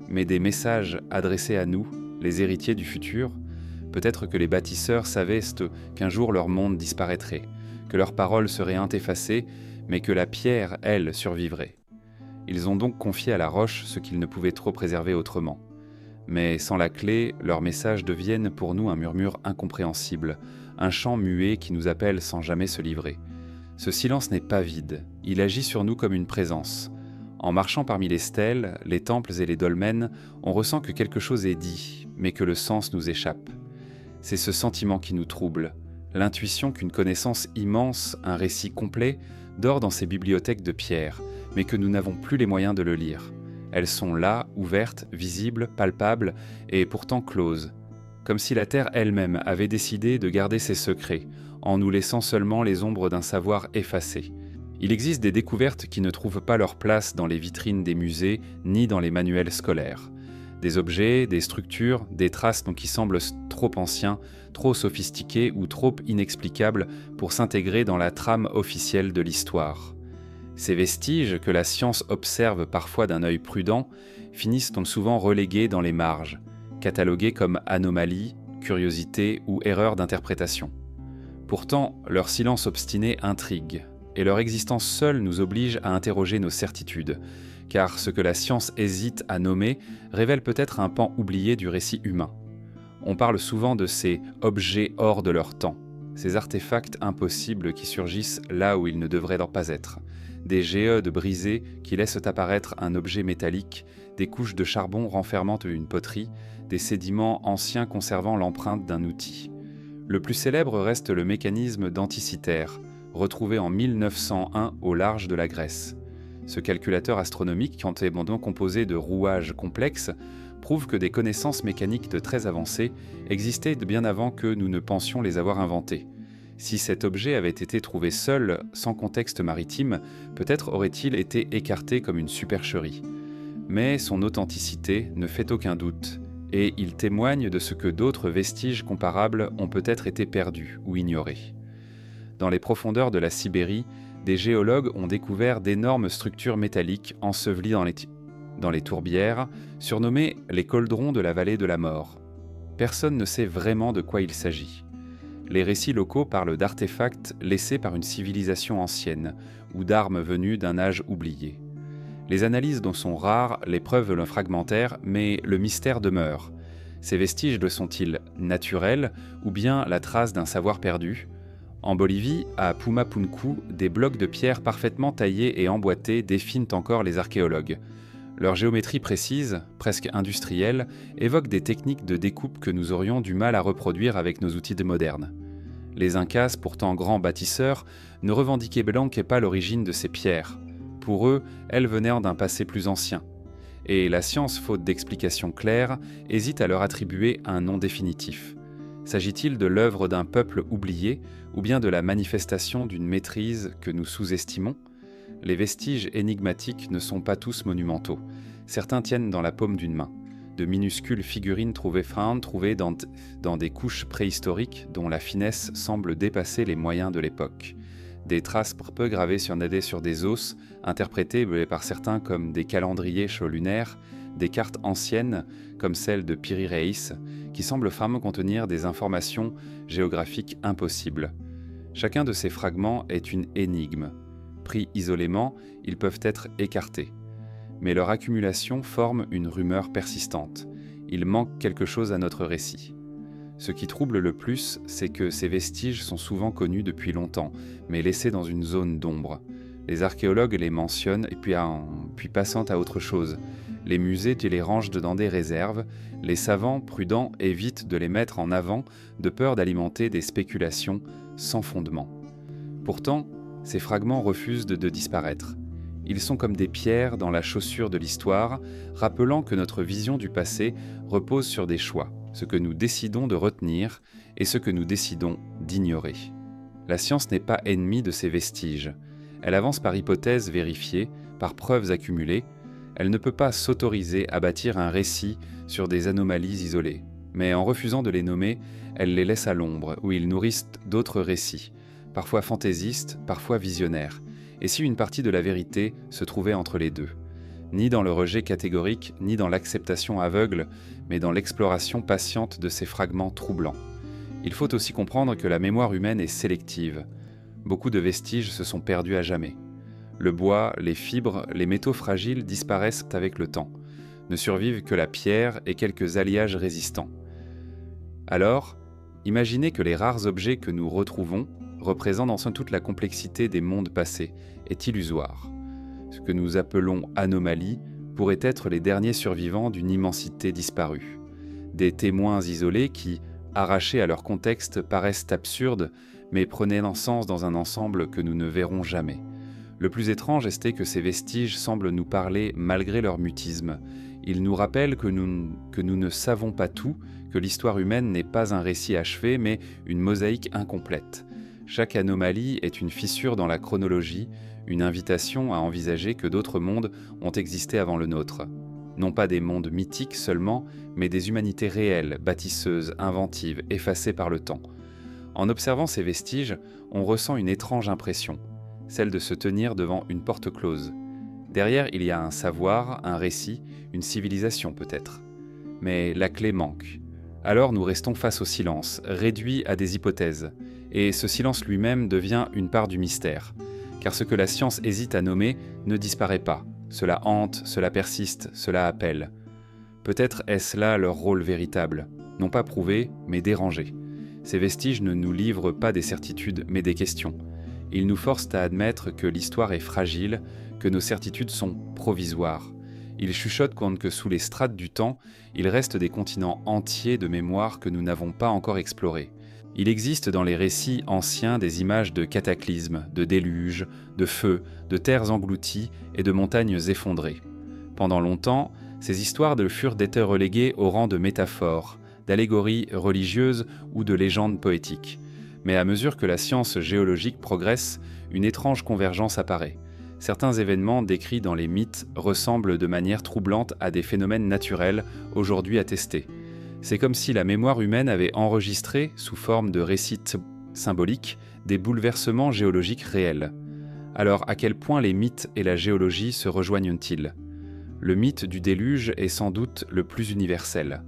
mais des messages adressés à nous, les héritiers du futur, peut-être que les bâtisseurs savaient qu'un jour leur monde disparaîtrait, que leurs paroles seraient effacées, mais que la pierre, elle, survivrait. Ils ont donc confié à la roche ce qu'ils ne pouvaient trop préserver autrement. Mais sans la clé, leurs messages deviennent pour nous un murmure incompréhensible, un chant muet qui nous appelle sans jamais se livrer. Ce silence n'est pas vide, il agit sur nous comme une présence. En marchant parmi les stèles, les temples et les dolmens, on ressent que quelque chose est dit, mais que le sens nous échappe. C'est ce sentiment qui nous trouble, l'intuition qu'une connaissance immense, un récit complet, dort dans ces bibliothèques de pierre, mais que nous n'avons plus les moyens de le lire. Elles sont là, ouvertes, visibles, palpables, et pourtant closes. Comme si la Terre elle-même avait décidé de garder ses secrets, en nous laissant seulement les ombres d'un savoir effacé. Il existe des découvertes qui ne trouvent pas leur place dans les vitrines des musées, ni dans les manuels scolaires. Des objets, des structures, des traces qui semblent trop anciens, trop sophistiqués ou trop inexplicables pour s'intégrer dans la trame officielle de l'histoire. Ces vestiges, que la science observe parfois d'un œil prudent, finissent souvent relégués dans les marges, catalogués comme anomalies, curiosités ou erreurs d'interprétation. Pourtant, leur silence obstiné intrigue, et leur existence seule nous oblige à interroger nos certitudes, car ce que la science hésite à nommer révèle peut-être un pan oublié du récit humain. On parle souvent de ces objets hors de leur temps, ces artefacts impossibles qui surgissent là où ils ne devraient pas être, des géodes brisées qui laissent apparaître un objet métallique, des couches de charbon renfermant une poterie, des sédiments anciens conservant l'empreinte d'un outil. Le plus célèbre reste le mécanisme d'Anticythère, retrouvé en 1901 au large de la Grèce. Ce calculateur astronomique, qui est composé de rouages complexes, prouve que des connaissances mécaniques de très avancées existaient bien avant que nous ne pensions les avoir inventées. Si cet objet avait été trouvé seul, sans contexte maritime, peut-être aurait-il été écarté comme une supercherie. Mais son authenticité ne fait aucun doute, et il témoigne de ce que d'autres vestiges comparables ont peut-être été perdus ou ignorés. Dans les profondeurs de la Sibérie, des géologues ont découvert d'énormes structures métalliques ensevelies dans les tourbières, surnommées les cauldrons de la vallée de la mort. Personne ne sait vraiment de quoi il s'agit. Les récits locaux parlent d'artefacts laissés par une civilisation ancienne, ou d'armes venues d'un âge oublié. Les analyses dont sont rares, les preuves fragmentaires, mais le mystère demeure. Ces vestiges sont-ils naturels, ou bien la trace d'un savoir perdu ? En Bolivie, à Pumapunku, des blocs de pierre parfaitement taillés et emboîtés définent encore les archéologues. Leur géométrie précise, presque industrielle, évoque des techniques de découpe que nous aurions du mal à reproduire avec nos outils modernes. Les Incas, pourtant grands bâtisseurs, ne revendiquaient pas l'origine de ces pierres. Pour eux, elles venaient d'un passé plus ancien. Et la science, faute d'explications claires, hésite à leur attribuer un nom définitif. S'agit-il de l'œuvre d'un peuple oublié, ou bien de la manifestation d'une maîtrise que nous sous-estimons ? Les vestiges énigmatiques ne sont pas tous monumentaux. Certains tiennent dans la paume d'une main. De minuscules figurines trouvées dans des couches préhistoriques dont la finesse semble dépasser les moyens de l'époque. Des traces peu gravées sur des os, interprétés par certains comme des calendriers lunaires, des cartes anciennes, comme celle de Piri Reis, qui semblent vraiment contenir des informations géographiques impossibles. Chacun de ces fragments est une énigme. Pris isolément, ils peuvent être écartés. Mais leur accumulation forme une rumeur persistante. Il manque quelque chose à notre récit. Ce qui trouble le plus, c'est que ces vestiges sont souvent connus depuis longtemps, mais laissés dans une zone d'ombre. Les archéologues les mentionnent puis passent à autre chose. Les musées les rangent dans des réserves. Les savants prudents évitent de les mettre en avant de peur d'alimenter des spéculations sans fondement. Pourtant, ces fragments refusent de disparaître. Ils sont comme des pierres dans la chaussure de l'histoire, rappelant que notre vision du passé repose sur des choix, ce que nous décidons de retenir et ce que nous décidons d'ignorer. La science n'est pas ennemie de ces vestiges. Elle avance par hypothèses vérifiées, par preuves accumulées. Elle ne peut pas s'autoriser à bâtir un récit sur des anomalies isolées. Mais en refusant de les nommer, elle les laisse à l'ombre, où ils nourrissent d'autres récits, parfois fantaisistes, parfois visionnaires. Et si une partie de la vérité se trouvait entre les deux ? Ni dans le rejet catégorique, ni dans l'acceptation aveugle, mais dans l'exploration patiente de ces fragments troublants. Il faut aussi comprendre que la mémoire humaine est sélective. Beaucoup de vestiges se sont perdus à jamais. Le bois, les fibres, les métaux fragiles disparaissent avec le temps. Ne survivent que la pierre et quelques alliages résistants. Alors, imaginez que les rares objets que nous retrouvons représentent en somme toute la complexité des mondes passés, est illusoire. Ce que nous appelons anomalies pourraient être les derniers survivants d'une immensité disparue. Des témoins isolés qui, arrachés à leur contexte, paraissent absurdes, mais prenaient sens dans un ensemble que nous ne verrons jamais. Le plus étrange est que ces vestiges semblent nous parler malgré leur mutisme. Ils nous rappellent que nous ne savons pas tout, que l'histoire humaine n'est pas un récit achevé, mais une mosaïque incomplète. Chaque anomalie est une fissure dans la chronologie, une invitation à envisager que d'autres mondes ont existé avant le nôtre. Non pas des mondes mythiques seulement, mais des humanités réelles, bâtisseuses, inventives, effacées par le temps. En observant ces vestiges, on ressent une étrange impression, celle de se tenir devant une porte close. Derrière, il y a un savoir, un récit, une civilisation peut-être. Mais la clé manque. Alors nous restons face au silence, réduits à des hypothèses. Et ce silence lui-même devient une part du mystère. Car ce que la science hésite à nommer ne disparaît pas. Cela hante, cela persiste, cela appelle. Peut-être est-ce là leur rôle véritable, non pas prouvé, mais dérangé. Ces vestiges ne nous livrent pas des certitudes, mais des questions. Ils nous forcent à admettre que l'histoire est fragile, que nos certitudes sont provisoires. Ils chuchotent que sous les strates du temps, il reste des continents entiers de mémoire que nous n'avons pas encore explorés. Il existe dans les récits anciens des images de cataclysmes, de déluges, de feux, de terres englouties et de montagnes effondrées. Pendant longtemps, ces histoires furent d'être reléguées au rang de métaphores, d'allégories religieuses ou de légendes poétiques. Mais à mesure que la science géologique progresse, une étrange convergence apparaît. Certains événements décrits dans les mythes ressemblent de manière troublante à des phénomènes naturels aujourd'hui attestés. C'est comme si la mémoire humaine avait enregistré, sous forme de récits symboliques, des bouleversements géologiques réels. Alors, à quel point les mythes et la géologie se rejoignent-ils ? Le mythe du déluge est sans doute le plus universel.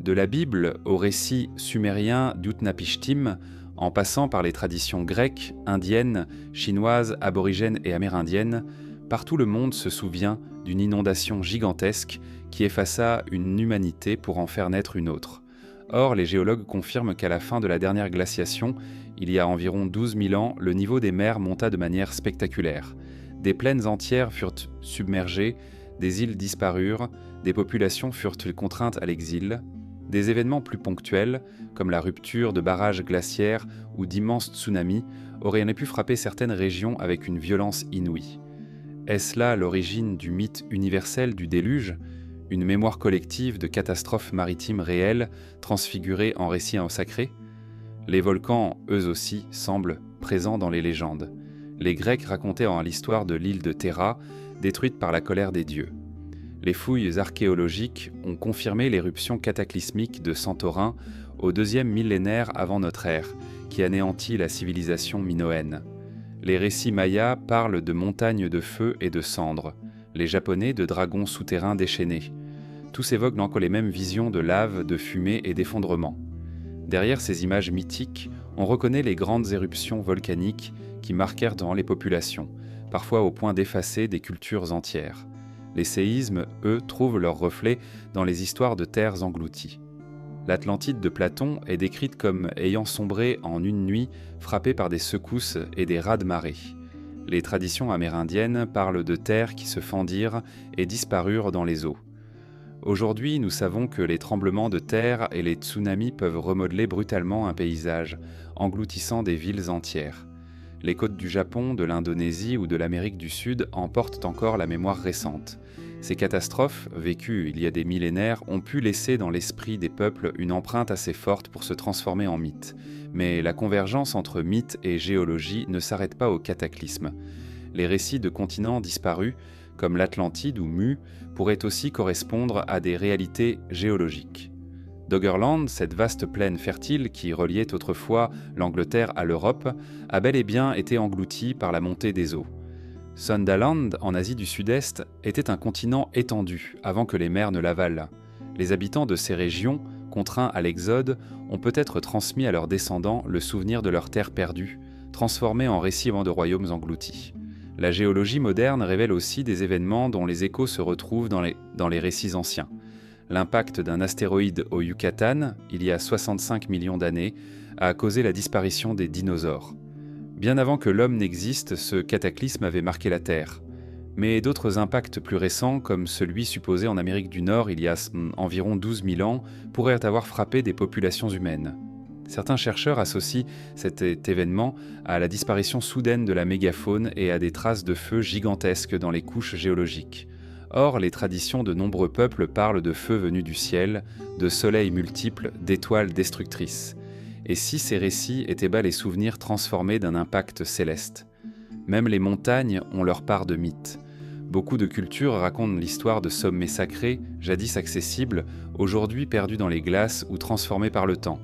De la Bible au récit sumérien d'Utnapishtim, en passant par les traditions grecques, indiennes, chinoises, aborigènes et amérindiennes, partout le monde se souvient d'une inondation gigantesque qui effaça une humanité pour en faire naître une autre. Or, les géologues confirment qu'à la fin de la dernière glaciation, il y a environ 12 000 ans, le niveau des mers monta de manière spectaculaire. Des plaines entières furent submergées, des îles disparurent, des populations furent contraintes à l'exil. Des événements plus ponctuels, comme la rupture de barrages glaciaires ou d'immenses tsunamis, auraient pu frapper certaines régions avec une violence inouïe. Est-ce là l'origine du mythe universel du déluge, une mémoire collective de catastrophes maritimes réelles transfigurées en récits sacrés ? Les volcans, eux aussi, semblent présents dans les légendes. Les Grecs racontaient l'histoire de l'île de Terra, détruite par la colère des dieux. Les fouilles archéologiques ont confirmé l'éruption cataclysmique de Santorin au 2e millénaire avant notre ère, qui anéantit la civilisation minoenne. Les récits mayas parlent de montagnes de feu et de cendres, les japonais de dragons souterrains déchaînés. Tous évoquent encore les mêmes visions de lave, de fumée et d'effondrement. Derrière ces images mythiques, on reconnaît les grandes éruptions volcaniques qui marquèrent dans les populations, parfois au point d'effacer des cultures entières. Les séismes, eux, trouvent leur reflet dans les histoires de terres englouties. L'Atlantide de Platon est décrite comme ayant sombré en une nuit frappée par des secousses et des raz-de-marée. Les traditions amérindiennes parlent de terres qui se fendirent et disparurent dans les eaux. Aujourd'hui, nous savons que les tremblements de terre et les tsunamis peuvent remodeler brutalement un paysage, engloutissant des villes entières. Les côtes du Japon, de l'Indonésie ou de l'Amérique du Sud en portent encore la mémoire récente. Ces catastrophes, vécues il y a des millénaires, ont pu laisser dans l'esprit des peuples une empreinte assez forte pour se transformer en mythe. Mais la convergence entre mythe et géologie ne s'arrête pas au cataclysme. Les récits de continents disparus, comme l'Atlantide ou Mu, pourraient aussi correspondre à des réalités géologiques. Doggerland, cette vaste plaine fertile qui reliait autrefois l'Angleterre à l'Europe, a bel et bien été engloutie par la montée des eaux. Sondaland, en Asie du Sud-Est, était un continent étendu avant que les mers ne l'avalent. Les habitants de ces régions, contraints à l'exode, ont peut-être transmis à leurs descendants le souvenir de leurs terres perdues, transformées en récits de royaumes engloutis. La géologie moderne révèle aussi des événements dont les échos se retrouvent dans les récits anciens. L'impact d'un astéroïde au Yucatan, il y a 65 millions d'années, a causé la disparition des dinosaures. Bien avant que l'homme n'existe, ce cataclysme avait marqué la Terre. Mais d'autres impacts plus récents, comme celui supposé en Amérique du Nord il y a environ 12 000 ans, pourraient avoir frappé des populations humaines. Certains chercheurs associent cet événement à la disparition soudaine de la mégafaune et à des traces de feu gigantesques dans les couches géologiques. Or, les traditions de nombreux peuples parlent de feux venus du ciel, de soleils multiples, d'étoiles destructrices. Et si ces récits étaient bas les souvenirs transformés d'un impact céleste? Même les montagnes ont leur part de mythes. Beaucoup de cultures racontent l'histoire de sommets sacrés, jadis accessibles, aujourd'hui perdus dans les glaces ou transformés par le temps.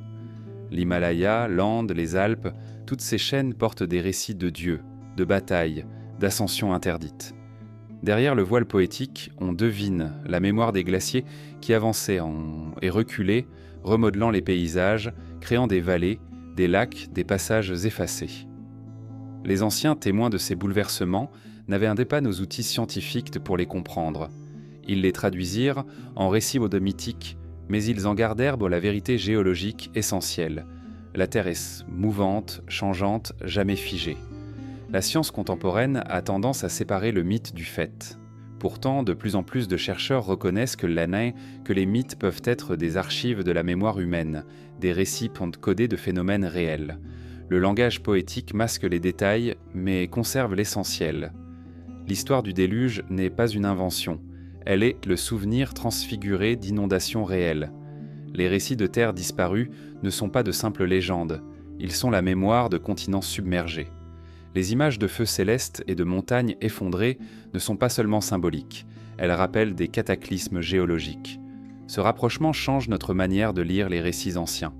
L'Himalaya, l'Ande, les Alpes, toutes ces chaînes portent des récits de dieux, de batailles, d'ascensions interdites. Derrière le voile poétique, on devine la mémoire des glaciers qui avançaient et reculaient, remodelant les paysages, créant des vallées, des lacs, des passages effacés. Les anciens témoins de ces bouleversements n'avaient pas nos outils scientifiques pour les comprendre. Ils les traduisirent en récits mythiques, mais ils en gardèrent la vérité géologique essentielle. La Terre est mouvante, changeante, jamais figée. La science contemporaine a tendance à séparer le mythe du fait. Pourtant, de plus en plus de chercheurs reconnaissent que les mythes peuvent être des archives de la mémoire humaine, des récits codés de phénomènes réels. Le langage poétique masque les détails, mais conserve l'essentiel. L'histoire du déluge n'est pas une invention. Elle est le souvenir transfiguré d'inondations réelles. Les récits de terres disparues ne sont pas de simples légendes. Ils sont la mémoire de continents submergés. Les images de feux célestes et de montagnes effondrées ne sont pas seulement symboliques, elles rappellent des cataclysmes géologiques. Ce rapprochement change notre manière de lire les récits anciens.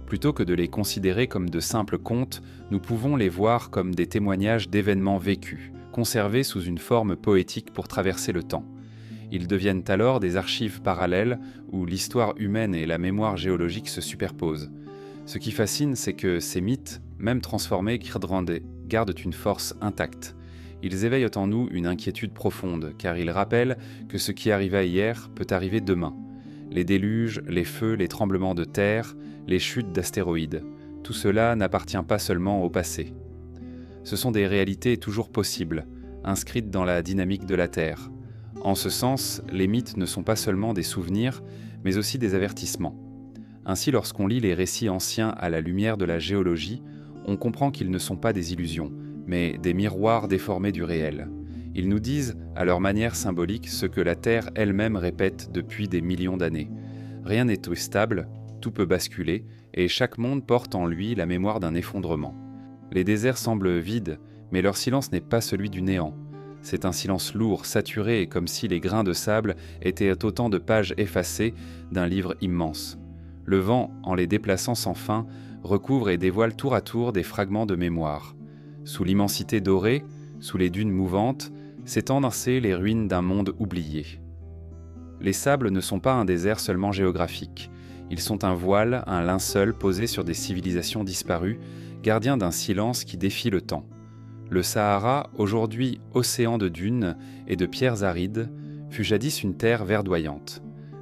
Plutôt que de les considérer comme de simples contes, nous pouvons les voir comme des témoignages d'événements vécus, conservés sous une forme poétique pour traverser le temps. Ils deviennent alors des archives parallèles où l'histoire humaine et la mémoire géologique se superposent. Ce qui fascine, c'est que ces mythes, même transformés, gardent une force intacte. Ils éveillent en nous une inquiétude profonde, car ils rappellent que ce qui arriva hier peut arriver demain. Les déluges, les feux, les tremblements de terre, les chutes d'astéroïdes, tout cela n'appartient pas seulement au passé. Ce sont des réalités toujours possibles, inscrites dans la dynamique de la Terre. En ce sens, les mythes ne sont pas seulement des souvenirs, mais aussi des avertissements. Ainsi, lorsqu'on lit les récits anciens à la lumière de la géologie, on comprend qu'ils ne sont pas des illusions, mais des miroirs déformés du réel. Ils nous disent, à leur manière symbolique, ce que la Terre elle-même répète depuis des millions d'années. Rien n'est stable, tout peut basculer, et chaque monde porte en lui la mémoire d'un effondrement. Les déserts semblent vides, mais leur silence n'est pas celui du néant. C'est un silence lourd, saturé, comme si les grains de sable étaient autant de pages effacées d'un livre immense. Le vent, en les déplaçant sans fin, recouvre et dévoile tour à tour des fragments de mémoire. Sous l'immensité dorée, sous les dunes mouvantes, s'étendent les ruines d'un monde oublié. Les sables ne sont pas un désert seulement géographique. Ils sont un voile, un linceul posé sur des civilisations disparues, gardiens d'un silence qui défie le temps. Le Sahara, aujourd'hui océan de dunes et de pierres arides, fut jadis une terre verdoyante.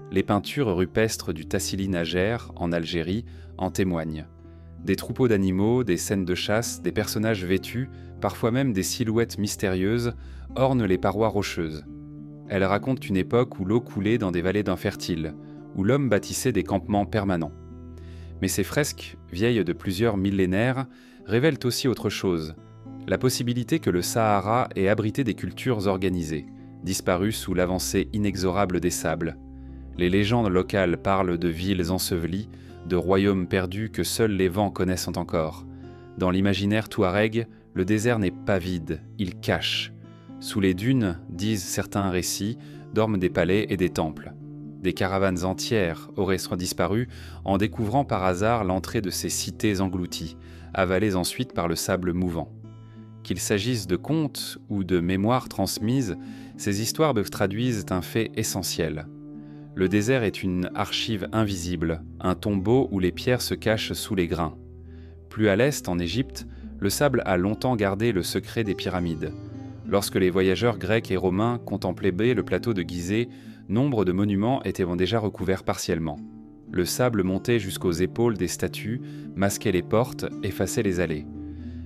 Les peintures rupestres du Tassili Najer, en Algérie, en témoignent. Des troupeaux d'animaux, des scènes de chasse, des personnages vêtus, parfois même des silhouettes mystérieuses, ornent les parois rocheuses. Elles racontent une époque où l'eau coulait dans des vallées d'infertiles, où l'homme bâtissait des campements permanents. Mais ces fresques, vieilles de plusieurs millénaires, révèlent aussi autre chose, la possibilité que le Sahara ait abrité des cultures organisées, disparues sous l'avancée inexorable des sables. Les légendes locales parlent de villes ensevelies, de royaumes perdus que seuls les vents connaissent encore. Dans l'imaginaire touareg, le désert n'est pas vide, il cache. Sous les dunes, disent certains récits, dorment des palais et des temples. Des caravanes entières auraient disparu en découvrant par hasard l'entrée de ces cités englouties, avalées ensuite par le sable mouvant. Qu'il s'agisse de contes ou de mémoires transmises, ces histoires traduisent un fait essentiel. Le désert est une archive invisible, un tombeau où les pierres se cachent sous les grains. Plus à l'est, en Égypte, le sable a longtemps gardé le secret des pyramides. Lorsque les voyageurs grecs et romains contemplaient le plateau de Gizeh, nombre de monuments étaient déjà recouverts partiellement. Le sable montait jusqu'aux épaules des statues, masquait les portes, effaçait les allées.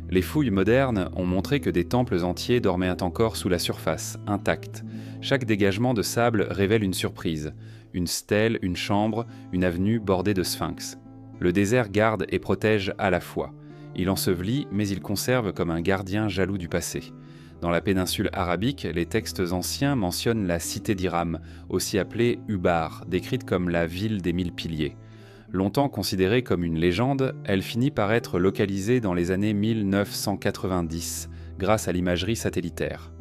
Les fouilles modernes ont montré que des temples entiers dormaient encore sous la surface, intacts. Chaque dégagement de sable révèle une surprise, une stèle, une chambre, une avenue bordée de sphinx. Le désert garde et protège à la fois. Il ensevelit, mais il conserve comme un gardien jaloux du passé. Dans la péninsule arabique, les textes anciens mentionnent la cité d'Iram, aussi appelée Ubar, décrite comme la ville des 1000 piliers. Longtemps considérée comme une légende, elle finit par être localisée dans les années 1990, grâce à l'imagerie satellitaire.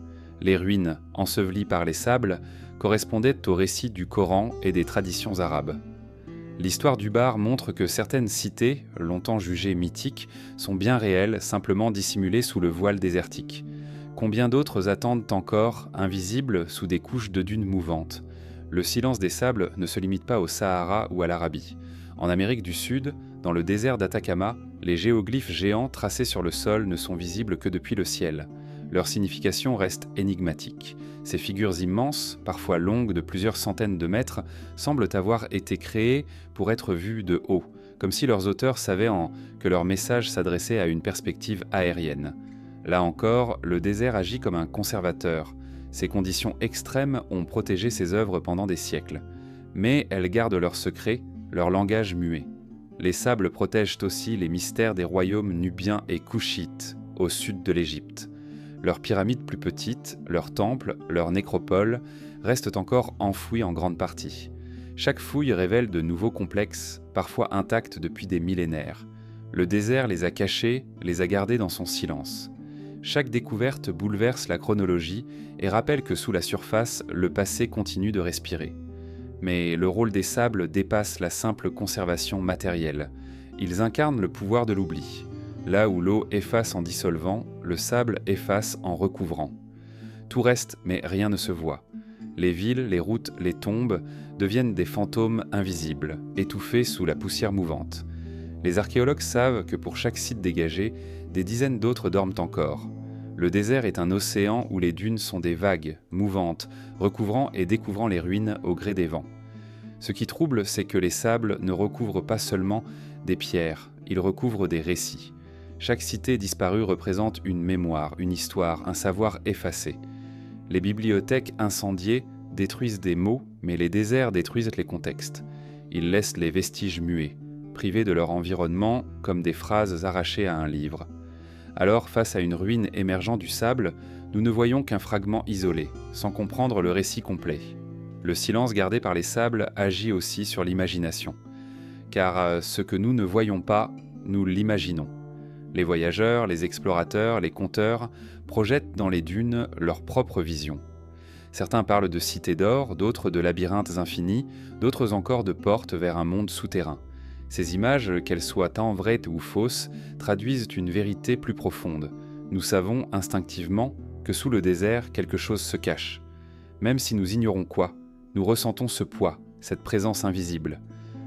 Les ruines, ensevelies par les sables, correspondaient aux récits du Coran et des traditions arabes. L'histoire d'Ubar montre que certaines cités, longtemps jugées mythiques, sont bien réelles, simplement dissimulées sous le voile désertique. Combien d'autres attendent encore, invisibles, sous des couches de dunes mouvantes? Le silence des sables ne se limite pas au Sahara ou à l'Arabie. En Amérique du Sud, dans le désert d'Atacama, les géoglyphes géants tracés sur le sol ne sont visibles que depuis le ciel. Leur signification reste énigmatique. Ces figures immenses, parfois longues de plusieurs centaines de mètres, semblent avoir été créées pour être vues de haut, comme si leurs auteurs savaient que leur message s'adressait à une perspective aérienne. Là encore, le désert agit comme un conservateur. Ces conditions extrêmes ont protégé ces œuvres pendant des siècles. Mais elles gardent leur secret, leur langage muet. Les sables protègent aussi les mystères des royaumes nubiens et couchites, au sud de l'Égypte. Leurs pyramides plus petites, leurs temples, leurs nécropoles restent encore enfouis en grande partie. Chaque fouille révèle de nouveaux complexes, parfois intacts depuis des millénaires. Le désert les a cachés, les a gardés dans son silence. Chaque découverte bouleverse la chronologie et rappelle que sous la surface, le passé continue de respirer. Mais le rôle des sables dépasse la simple conservation matérielle. Ils incarnent le pouvoir de l'oubli. Là où l'eau efface en dissolvant, le sable efface en recouvrant. Tout reste, mais rien ne se voit. Les villes, les routes, les tombes deviennent des fantômes invisibles, étouffés sous la poussière mouvante. Les archéologues savent que pour chaque site dégagé, des dizaines d'autres dorment encore. Le désert est un océan où les dunes sont des vagues, mouvantes, recouvrant et découvrant les ruines au gré des vents. Ce qui trouble, c'est que les sables ne recouvrent pas seulement des pierres, ils recouvrent des récits. Chaque cité disparue représente une mémoire, une histoire, un savoir effacé. Les bibliothèques incendiées détruisent des mots, mais les déserts détruisent les contextes. Ils laissent les vestiges muets, privés de leur environnement comme des phrases arrachées à un livre. Alors, face à une ruine émergeant du sable, nous ne voyons qu'un fragment isolé, sans comprendre le récit complet. Le silence gardé par les sables agit aussi sur l'imagination. Car ce que nous ne voyons pas, nous l'imaginons. Les voyageurs, les explorateurs, les conteurs projettent dans les dunes leur propre vision. Certains parlent de cités d'or, d'autres de labyrinthes infinis, d'autres encore de portes vers un monde souterrain. Ces images, qu'elles soient tant vraies ou fausses, traduisent une vérité plus profonde. Nous savons instinctivement que sous le désert, quelque chose se cache. Même si nous ignorons quoi, Nous ressentons ce poids, cette présence invisible.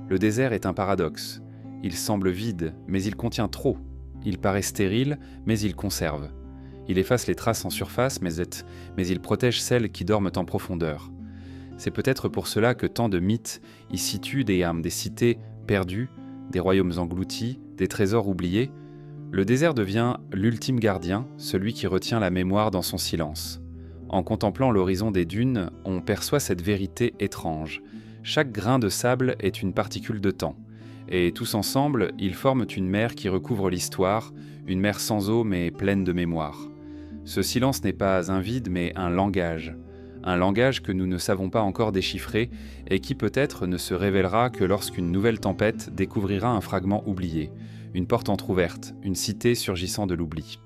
Le désert est un paradoxe. Il semble vide, mais il contient trop. Il paraît stérile, mais il conserve. Il efface les traces en surface, mais il protège celles qui dorment en profondeur. C'est peut-être pour cela que tant de mythes y situent des cités perdues, des royaumes engloutis, des trésors oubliés. Le désert devient l'ultime gardien, celui qui retient la mémoire dans son silence. En contemplant l'horizon des dunes, on perçoit cette vérité étrange. Chaque grain de sable est une particule de temps. Et tous ensemble, ils forment une mer qui recouvre l'histoire, une mer sans eau mais pleine de mémoire. Ce silence n'est pas un vide mais un langage que nous ne savons pas encore déchiffrer et qui peut-être ne se révélera que lorsqu'une nouvelle tempête découvrira un fragment oublié, une porte entr'ouverte, une cité surgissant de l'oubli.